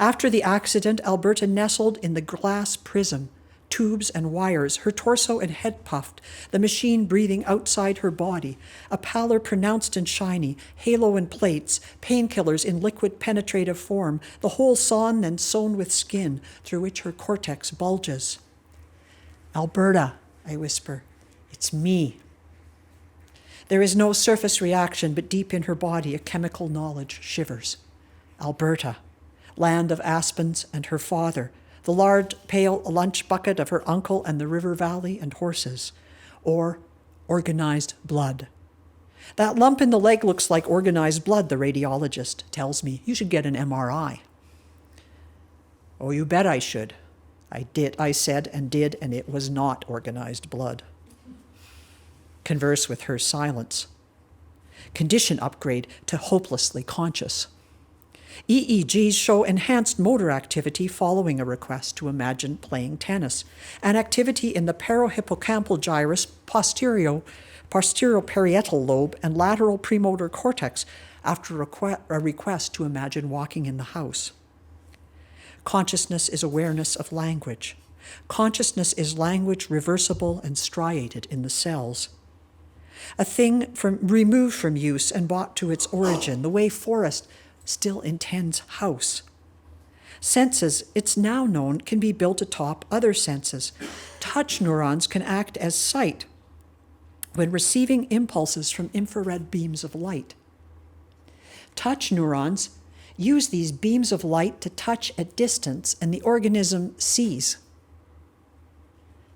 After the accident, Alberta nestled in the glass prism, tubes and wires, her torso and head puffed, the machine breathing outside her body, a pallor pronounced and shiny, halo and plates, painkillers in liquid penetrative form, the whole sawn and sewn with skin, through which her cortex bulges. Alberta, I whisper, it's me. There is no surface reaction, but deep in her body a chemical knowledge shivers. Alberta, land of aspens and her father, the large pale lunch bucket of her uncle and the river valley and horses, or organized blood. That lump in the leg looks like organized blood, the radiologist tells me. You should get an MRI. Oh, you bet I should. I said, and it was not organized blood. Converse with her silence. Condition upgrade to hopelessly conscious. EEGs show enhanced motor activity following a request to imagine playing tennis, and activity in the parohippocampal gyrus, posterior parietal lobe, and lateral premotor cortex after a request to imagine walking in the house. Consciousness is awareness of language. Consciousness is language reversible and striated in the cells. A thing removed from use and brought to its origin, the way forest still intends house. Senses, it's now known, can be built atop other senses. Touch neurons can act as sight when receiving impulses from infrared beams of light. Touch neurons use these beams of light to touch at distance, and the organism sees.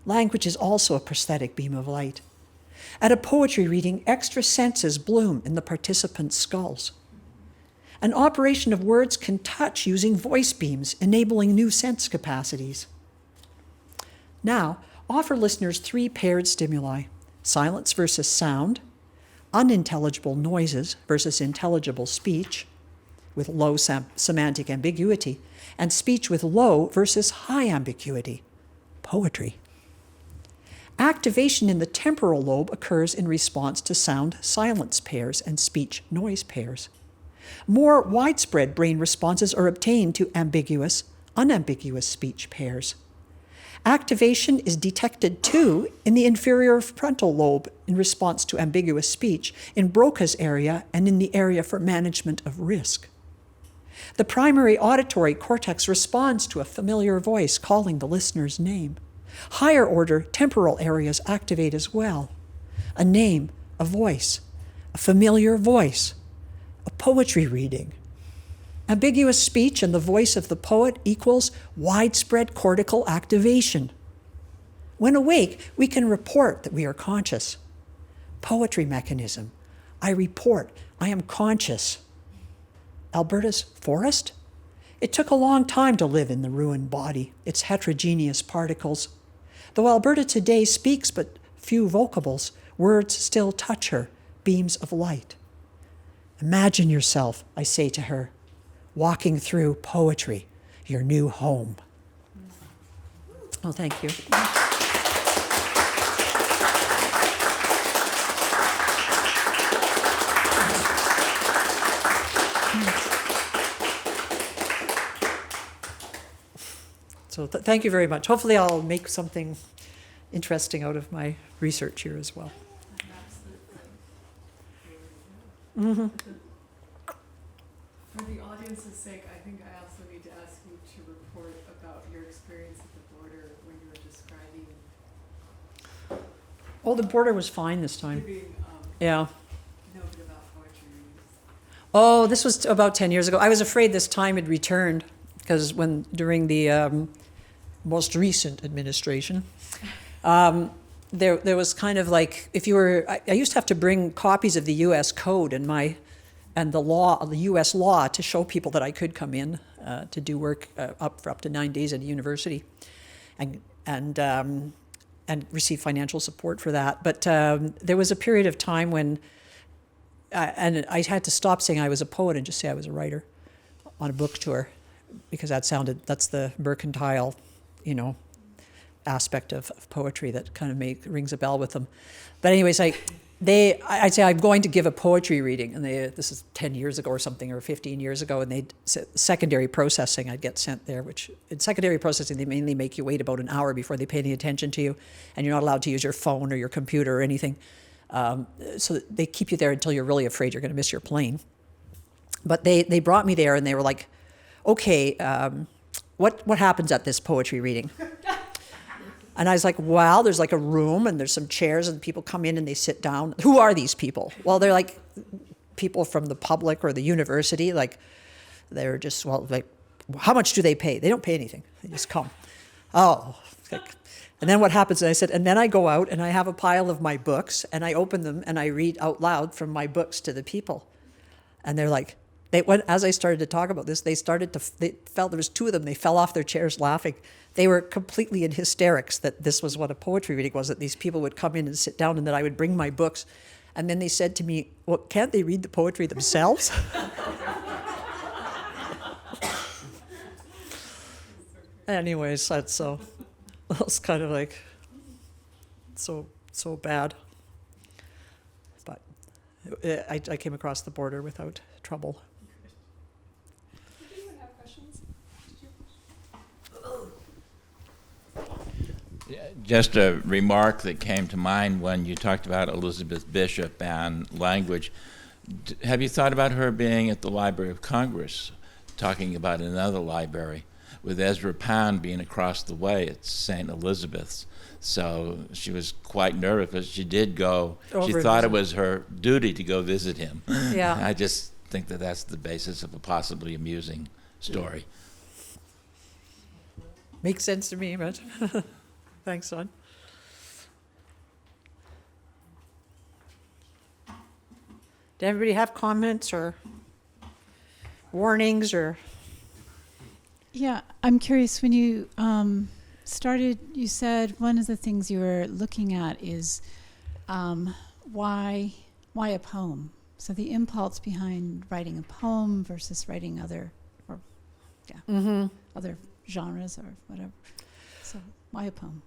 Language is also a prosthetic beam of light. At a poetry reading, extra senses bloom in the participants' skulls. An operation of words can touch using voice beams, enabling new sense capacities. Now, offer listeners 3 paired stimuli: silence versus sound, unintelligible noises versus intelligible speech, with low semantic ambiguity, and speech with low versus high ambiguity, poetry. Activation in the temporal lobe occurs in response to sound-silence pairs and speech-noise pairs. More widespread brain responses are obtained to ambiguous, unambiguous speech pairs. Activation is detected, too, in the inferior frontal lobe in response to ambiguous speech, in Broca's area, and in the area for management of risk. The primary auditory cortex responds to a familiar voice calling the listener's name. Higher order temporal areas activate as well. A name, a voice, a familiar voice, a poetry reading. Ambiguous speech and the voice of the poet equals widespread cortical activation. When awake, we can report that we are conscious. Poetry mechanism. I report, I am conscious. Alberta's forest? It took a long time to live in the ruined body, its heterogeneous particles. Though Alberta today speaks but few vocables, words still touch her, beams of light. Imagine yourself, I say to her, walking through poetry, your new home. Well, thank you. So thank you very much. Hopefully I'll make something interesting out of my research here as well. Mm-hmm. For the audience's sake, I think I also need to ask you to report about your experience at the border when you were describing Oh, the border was fine this time. giving Yeah. note about poetry readings. Oh, this was about 10 years ago. I was afraid this time had returned because during the most recent administration, there was kind of like, if you were, I used to have to bring copies of the U.S. code and the law, the U.S. law, to show people that I could come in to do work for up to 9 days at a university, and receive financial support for that. But there was a period of time when, and I had to stop saying I was a poet and just say I was a writer on a book tour, because that's the mercantile, aspect of poetry that kind of rings a bell with them. But anyways, I'd say I'm going to give a poetry reading, and this is 10 years ago or something, or 15 years ago, and secondary processing, I'd get sent there, which in secondary processing, they mainly make you wait about an hour before they pay any attention to you, and you're not allowed to use your phone or your computer or anything. So they keep you there until you're really afraid you're going to miss your plane. But they brought me there, and they were like, okay, what happens at this poetry reading? And I was like, well, there's like a room and there's some chairs and people come in and they sit down. Who are these people? Well, they're like people from the public or the university. Like, they're just, well, like, how much do they pay? They don't pay anything. They just come. Oh. And then what happens, I said, and then I go out and I have a pile of my books and I open them and I read out loud from my books to the people. And they're like, as I started to talk about this, they felt, there was two of them, they fell off their chairs laughing. They were completely in hysterics that this was what a poetry reading was, that these people would come in and sit down and that I would bring my books. And then they said to me, well, can't they read the poetry themselves? Anyways, that's kind of like so bad. But I came across the border without trouble. Did anyone have questions? Just a remark that came to mind when you talked about Elizabeth Bishop and language. Have you thought about her being at the Library of Congress, talking about another library, with Ezra Pound being across the way at St. Elizabeth's? So she was quite nervous, but she did go. She thought it was her duty to go visit him. Yeah. I just think that that's the basis of a possibly amusing story. Makes sense to me, but thanks, son. Did everybody have comments or warnings or? Yeah, I'm curious, when you started, you said one of the things you were looking at is why a poem? So the impulse behind writing a poem versus writing other genres or whatever. So why a poem?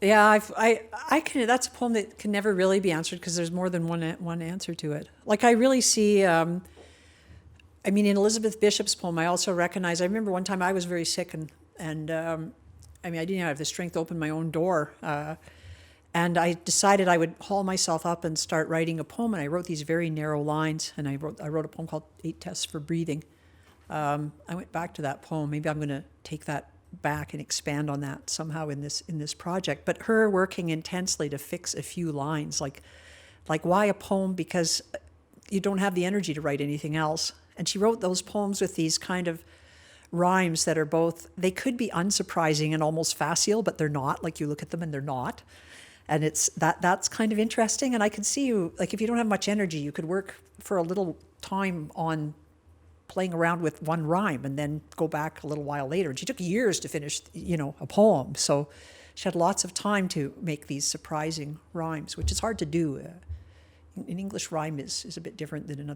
Yeah, I can. That's a poem that can never really be answered because there's more than one answer to it. Like, I really see. I mean, in Elizabeth Bishop's poem, I also recognize. I remember one time I was very sick, and I mean, I didn't have the strength to open my own door, and I decided I would haul myself up and start writing a poem. And I wrote these very narrow lines, and I wrote a poem called 8 Tests for Breathing, I went back to that poem. Maybe I'm going to take that back and expand on that somehow in this project. But her working intensely to fix a few lines, like why a poem? Because you don't have the energy to write anything else. And she wrote those poems with these kind of rhymes that are both, they could be unsurprising and almost facile, but they're not. Like you look at them and they're not. And it's that's kind of interesting. And I could see you, like if you don't have much energy, you could work for a little time on playing around with one rhyme and then go back a little while later. And she took years to finish, a poem. So she had lots of time to make these surprising rhymes, which is hard to do. In English, rhyme is a bit different than in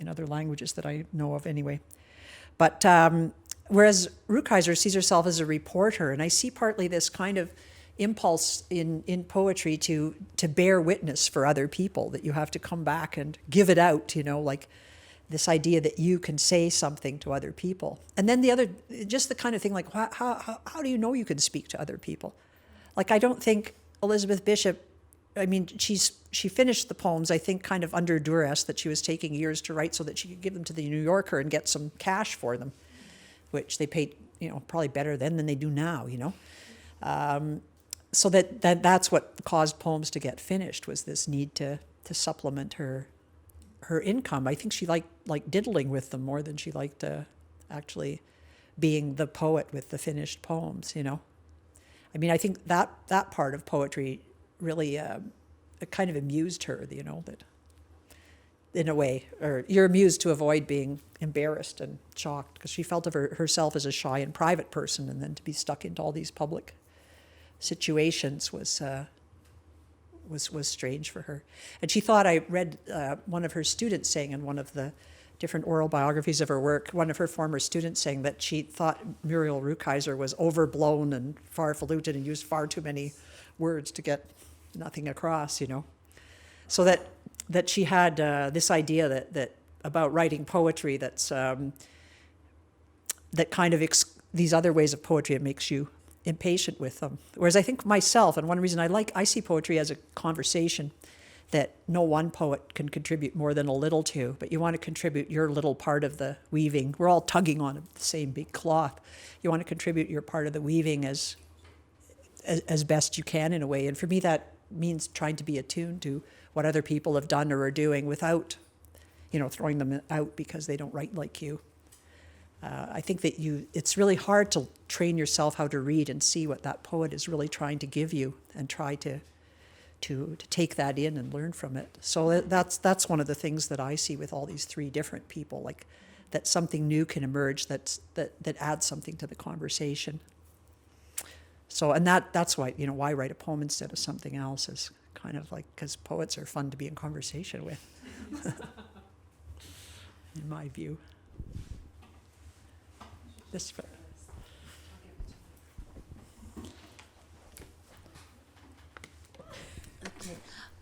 other languages that I know of anyway. But whereas Rukeyser sees herself as a reporter, and I see partly this kind of impulse in poetry to bear witness for other people, that you have to come back and give it out, like this idea that you can say something to other people. And then the other, just the kind of thing like, how do you know you can speak to other people? Like, I don't think Elizabeth Bishop, she finished the poems, I think, kind of under duress, that she was taking years to write so that she could give them to the New Yorker and get some cash for them, which they paid, probably better then than they do now, So that's what caused poems to get finished, was this need to supplement her income. I think she liked diddling with them more than she liked actually being the poet with the finished poems, I think that part of poetry really it kind of amused her, that in a way, or you're amused to avoid being embarrassed and shocked, because she felt of herself as a shy and private person, and then to be stuck into all these public situations was strange for her. And she thought, I read one of her students saying in one of the different oral biographies of her work, one of her former students saying that she thought Muriel Rukeyser was overblown and farfalutin and used far too many words to get nothing across, So that she had this idea that about writing poetry that's that kind of these other ways of poetry, it makes you impatient with them. Whereas I think myself, and one reason I see poetry as a conversation that no one poet can contribute more than a little to, but you want to contribute your little part of the weaving. We're all tugging on the same big cloth. You want to contribute your part of the weaving as best you can, in a way. And for me, that means trying to be attuned to what other people have done or are doing without, throwing them out because they don't write like you. I think that it's really hard to train yourself how to read and see what that poet is really trying to give you, and try to take that in and learn from it. So that's one of the things that I see with all these three different people, like that something new can emerge that adds something to the conversation. So, and that's why, why write a poem instead of something else, is kind of like, because poets are fun to be in conversation with, in my view. This.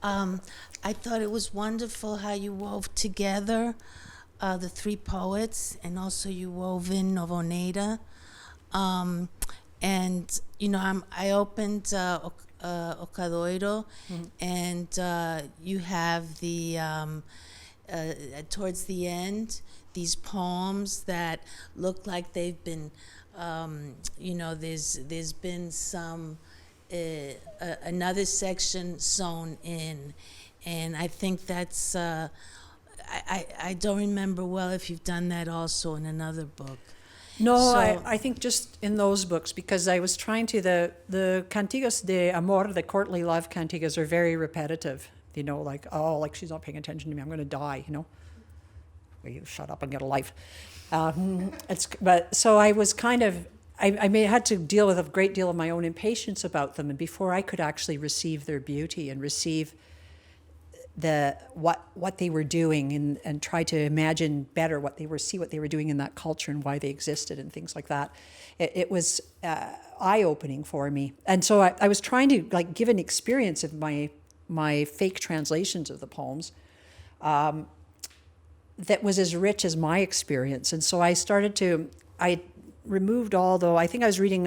I thought it was wonderful how you wove together the three poets, and also you wove in Novel Naida. And I opened Ocadoiro, and you have the towards the end these poems that look like they've been, there's been some another section sewn in, and I think that's I don't remember well if you've done that also in another book. No, So- I think just in those books, because I was trying to, the cantigas de amor, the courtly love cantigas, are very repetitive. Like she's not paying attention to me, I'm going to die, Will you shut up and get a life? But so I was kind of, I had to deal with a great deal of my own impatience about them, and before I could actually receive their beauty and receive what they were doing, and try to imagine better see what they were doing in that culture and why they existed and things like that, it was eye-opening for me. And so I was trying to give an experience of my fake translations of the poems that was as rich as my experience. And so I removed all, though I think I was reading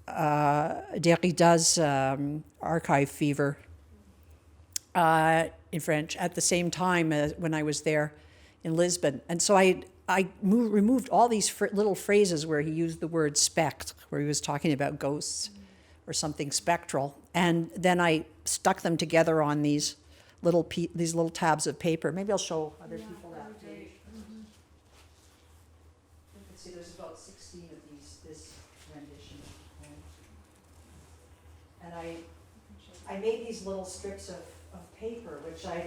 Derrida's Archive Fever in French at the same time as when I was there in Lisbon. And so I removed all these little phrases where he used the word spect, where he was talking about ghosts or something spectral, and then I stuck them together on these little tabs of paper. Maybe I'll show other people that page. You can see there's about 16 of this rendition. And I made these little strips of paper, which I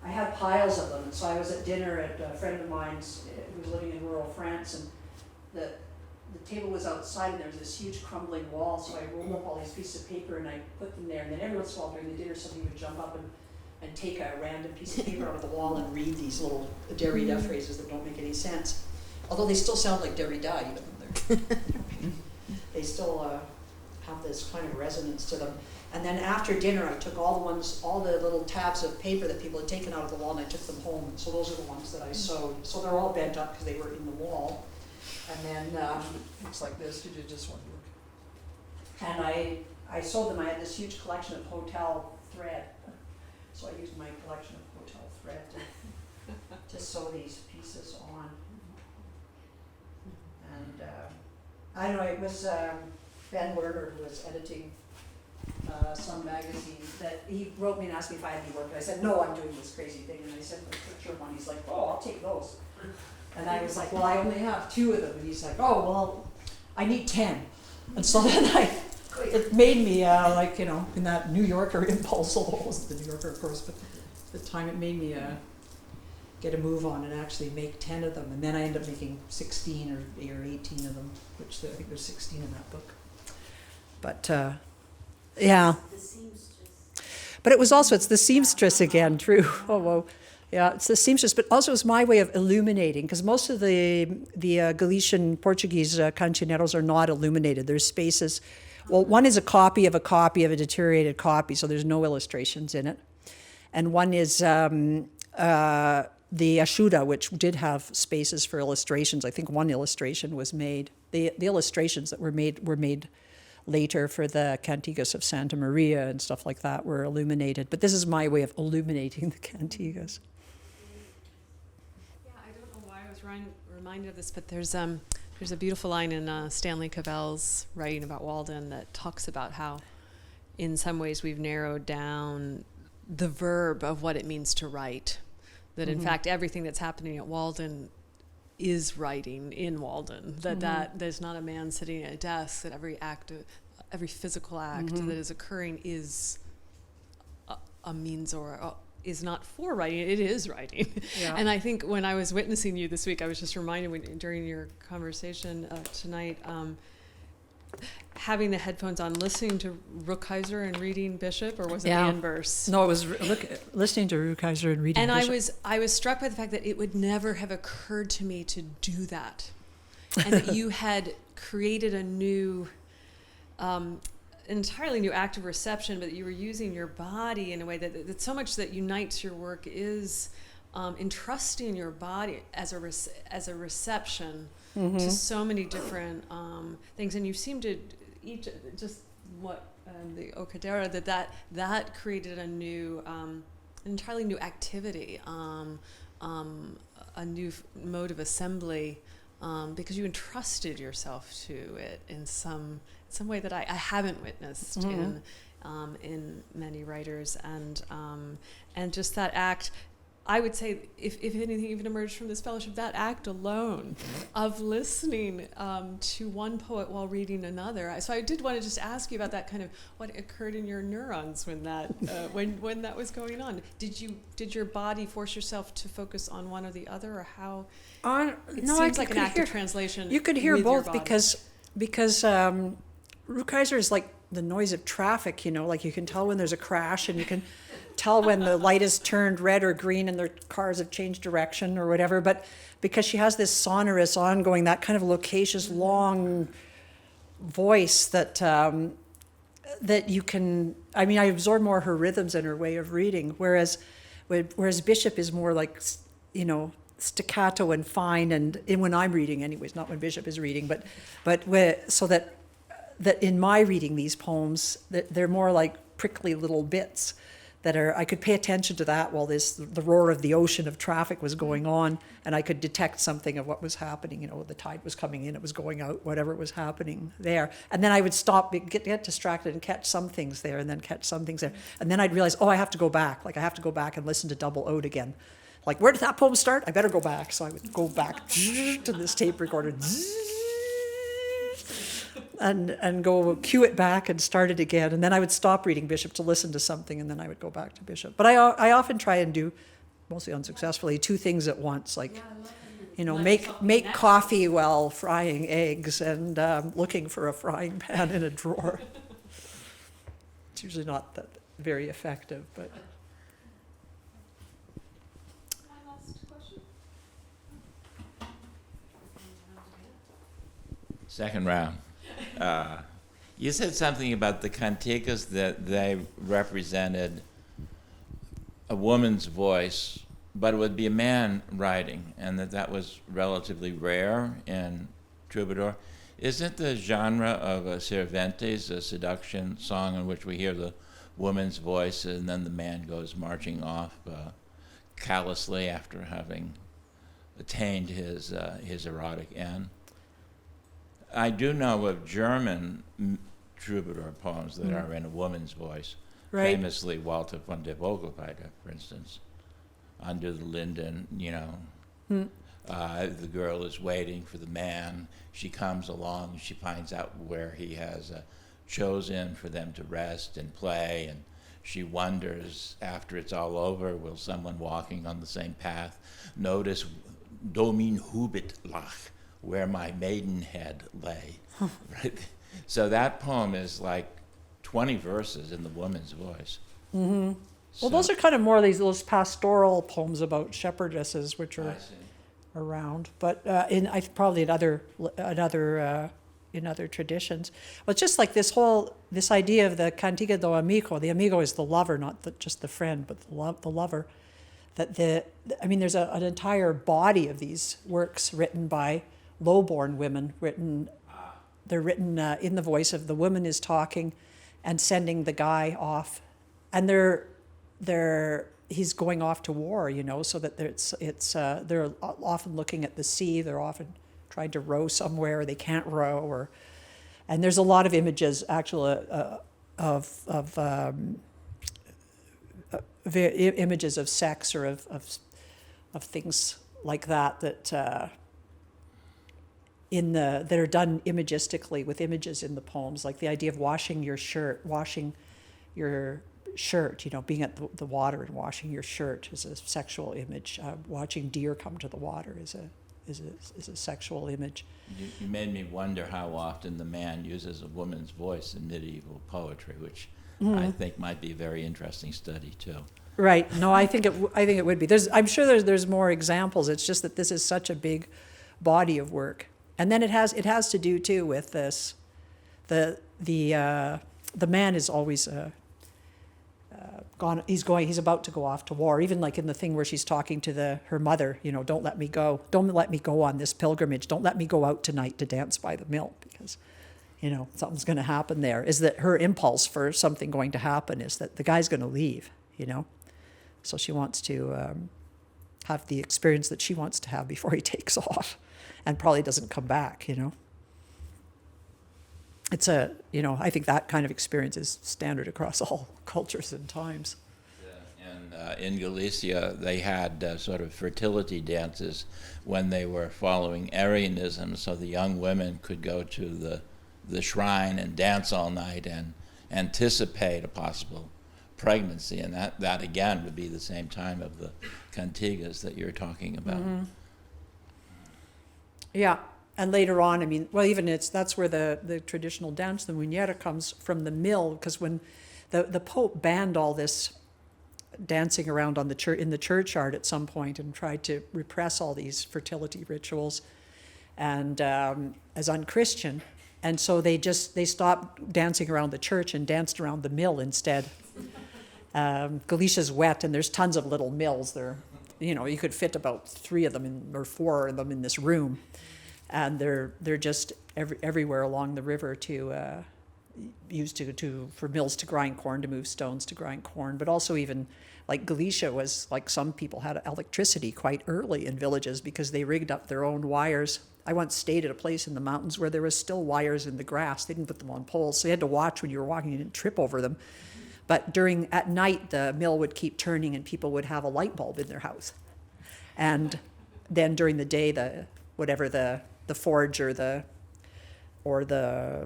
had piles of them. And so I was at dinner at a friend of mine's who was living in rural France, and the table was outside, and there was this huge crumbling wall. So I rolled up all these pieces of paper and I put them there. And then every once in a while during the dinner, somebody would jump up and take a random piece of paper out of the wall and read these little Derrida phrases that don't make any sense. Although they still sound like Derrida, even though they still have this kind of resonance to them. And then after dinner, I took all the little tabs of paper that people had taken out of the wall, and I took them home. So those are the ones that I sewed. So they're all bent up because they were in the wall. And then looks like this. You did just one look. And I sewed them. I had this huge collection of hotel thread. So I used my collection of hotel thread to sew these pieces on. And I don't know, it was Ben Lerner who was editing some magazine that he wrote me and asked me if I had any work. And I said, no, I'm doing this crazy thing. And I sent him a picture of one. He's like, oh, I'll take those. And I was like, well, I only have 2 of them. And he's like, oh, well, I need 10. And so then it made me in that New Yorker impulse, although it wasn't the New Yorker, of course, but at the time it made me get a move on and actually make 10 of them. And then I ended up making 16 or 18 of them, which I think there's 16 in that book. But yeah. The seamstress. But it's the seamstress again, true. Oh, whoa. Yeah, it's the seamstress, but also it's my way of illuminating, because most of the Galician Portuguese cancioneros are not illuminated. There's spaces. Well, one is a copy of a deteriorated copy, so there's no illustrations in it. And one is the Ashuda, which did have spaces for illustrations. I think one illustration was made. The illustrations that were made later for the Cantigas of Santa Maria and stuff like that were illuminated. But this is my way of illuminating the Cantigas. Yeah, I don't know why I was reminded of this, but there's a beautiful line in Stanley Cavell's writing about Walden that talks about how, in some ways, we've narrowed down the verb of what it means to write. That, in fact, everything that's happening at Walden is writing in Walden. That there's not a man sitting at a desk. That every physical act that is occurring is a means or is not for writing. It is writing. Yeah. And I think when I was witnessing you this week, I was just reminded during your conversation tonight, having the headphones on, listening to Rukeyser and reading Bishop, or was it Ann Burse? No, it was listening to Rukeyser and reading Bishop. And I was struck by the fact that it would never have occurred to me to do that, and that you had created a new, an entirely new act of reception, but that you were using your body in a way that so much that unites your work is entrusting your body as a reception to so many different things. And you seem to each just what the Okadera that created a new, an entirely new activity, a new mode of assembly, because you entrusted yourself to it in some way that I haven't witnessed in many writers, and just that act. I would say, if anything even emerged from this fellowship, that act alone of listening to one poet while reading another. So I did want to just ask you about that, kind of what occurred in your neurons when that when that was going on. Did your body force yourself to focus on one or the other, or how? It seems like an act of translation. You could hear both because Rukeyser is like the noise of traffic. Like you can tell when there's a crash, and you can tell when the light is turned red or green and their cars have changed direction or whatever, but because she has this sonorous, ongoing, that kind of loquacious, long voice that you can, I absorb more her rhythms and her way of reading, whereas Bishop is more like, staccato and fine, and when I'm reading anyways, not when Bishop is reading, but so that in my reading these poems, that they're more like prickly little bits I could pay attention to that while the roar of the ocean of traffic was going on, and I could detect something of what was happening. You know, the tide was coming in, it was going out, whatever was happening there. And then I would stop, get distracted and catch some things there, and then catch some things there. And then I'd realize, I have to go back. Like, I have to go back and listen to Double Ode again. Like, where did that poem start? I better go back. So I would go back to this tape recorder. And go cue it back and start it again. And then I would stop reading Bishop to listen to something, and then I would go back to Bishop. But I often try and do, mostly unsuccessfully, two things at once. Like, you know, make coffee while frying eggs and looking for a frying pan in a drawer. It's usually not that very effective, but... Second round. You said something about the cantigas, that they represented a woman's voice, but it would be a man writing, and that was relatively rare in troubadour. Isn't the genre of a Cervantes a seduction song in which we hear the woman's voice and then the man goes marching off callously after having attained his erotic end? I do know of German troubadour poems that are in a woman's voice. Right. Famously, Walter von der Vogelweide, for instance. Under the linden, you know, the girl is waiting for the man. She comes along, she finds out where he has chosen for them to rest and play, and she wonders, after it's all over, will someone walking on the same path notice Domin Hubit lach, where my maidenhead lay. Right? So that poem is like 20 verses in the woman's voice. Mm-hmm. Well, those are kind of more those pastoral poems about shepherdesses, which are around, but probably in other traditions. Well, it's just like this idea of the cantiga do amigo. The amigo is the lover, not just the friend, but the lover. That there's an entire body of these works written by low-born women, they're written in the voice of the woman is talking and sending the guy off, and he's going off to war, you know, so that they're often looking at the sea, they're often trying to row somewhere, they can't row, and there's a lot of images actually images of sex or of things like that that are done imagistically with images in the poems, like the idea of washing your shirt, you know, being at the water and washing your shirt is a sexual image. Watching deer come to the water is a sexual image. You made me wonder how often the man uses a woman's voice in medieval poetry, which I think might be a very interesting study too. Right. No, I think it would be. I'm sure there's more examples. It's just that this is such a big body of work. And then it has to do too with this. The man is always gone. He's about to go off to war. Even like in the thing where she's talking to her mother, you know, don't let me go on this pilgrimage. Don't let me go out tonight to dance by the mill because, you know, something's going to happen there. Is that her impulse for something going to happen? Is that the guy's going to leave? You know, so she wants to have the experience that she wants to have before he takes off. And probably doesn't come back, you know. It's I think that kind of experience is standard across all cultures and times. Yeah. And in Galicia, they had sort of fertility dances when they were following Arianism, so the young women could go to the shrine and dance all night and anticipate a possible pregnancy, and that again would be the same time of the cantigas that you're talking about. Mm-hmm. Yeah, and later on, that's where the traditional dance, the muñeira, comes from the mill, because when the Pope banned all this dancing around in the churchyard at some point and tried to repress all these fertility rituals and as unchristian, and so they stopped dancing around the church and danced around the mill instead. Galicia's wet, and there's tons of little mills there. You know, you could fit about 3 of them or 4 of them in this room, and they're just everywhere along the river to used for mills to grind corn, to move stones to grind corn, but also even like Galicia was, like, some people had electricity quite early in villages because they rigged up their own wires. I once stayed at a place in the mountains where there was still wires in the grass. They didn't put them on poles, so you had to watch when you were walking, you didn't trip over them. But at night, the mill would keep turning and people would have a light bulb in their house. And then during the day, the forge or the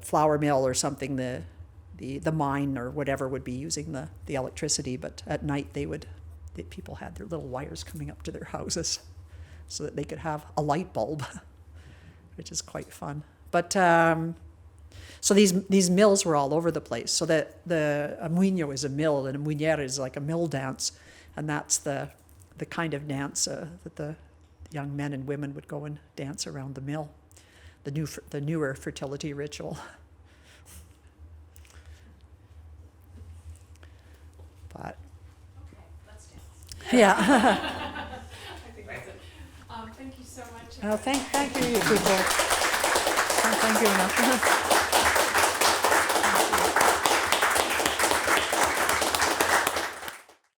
flour mill or something, the mine or whatever would be using the electricity, but at night people had their little wires coming up to their houses so that they could have a light bulb, which is quite fun. But so these mills were all over the place. So that the muño is a mill, and a muñera is like a mill dance, and that's the kind of dance that the young men and women would go and dance around the mill, the newer fertility ritual. But Let's dance. yeah. I think that's it. Thank you so much. Thank you, you people. Thank you enough.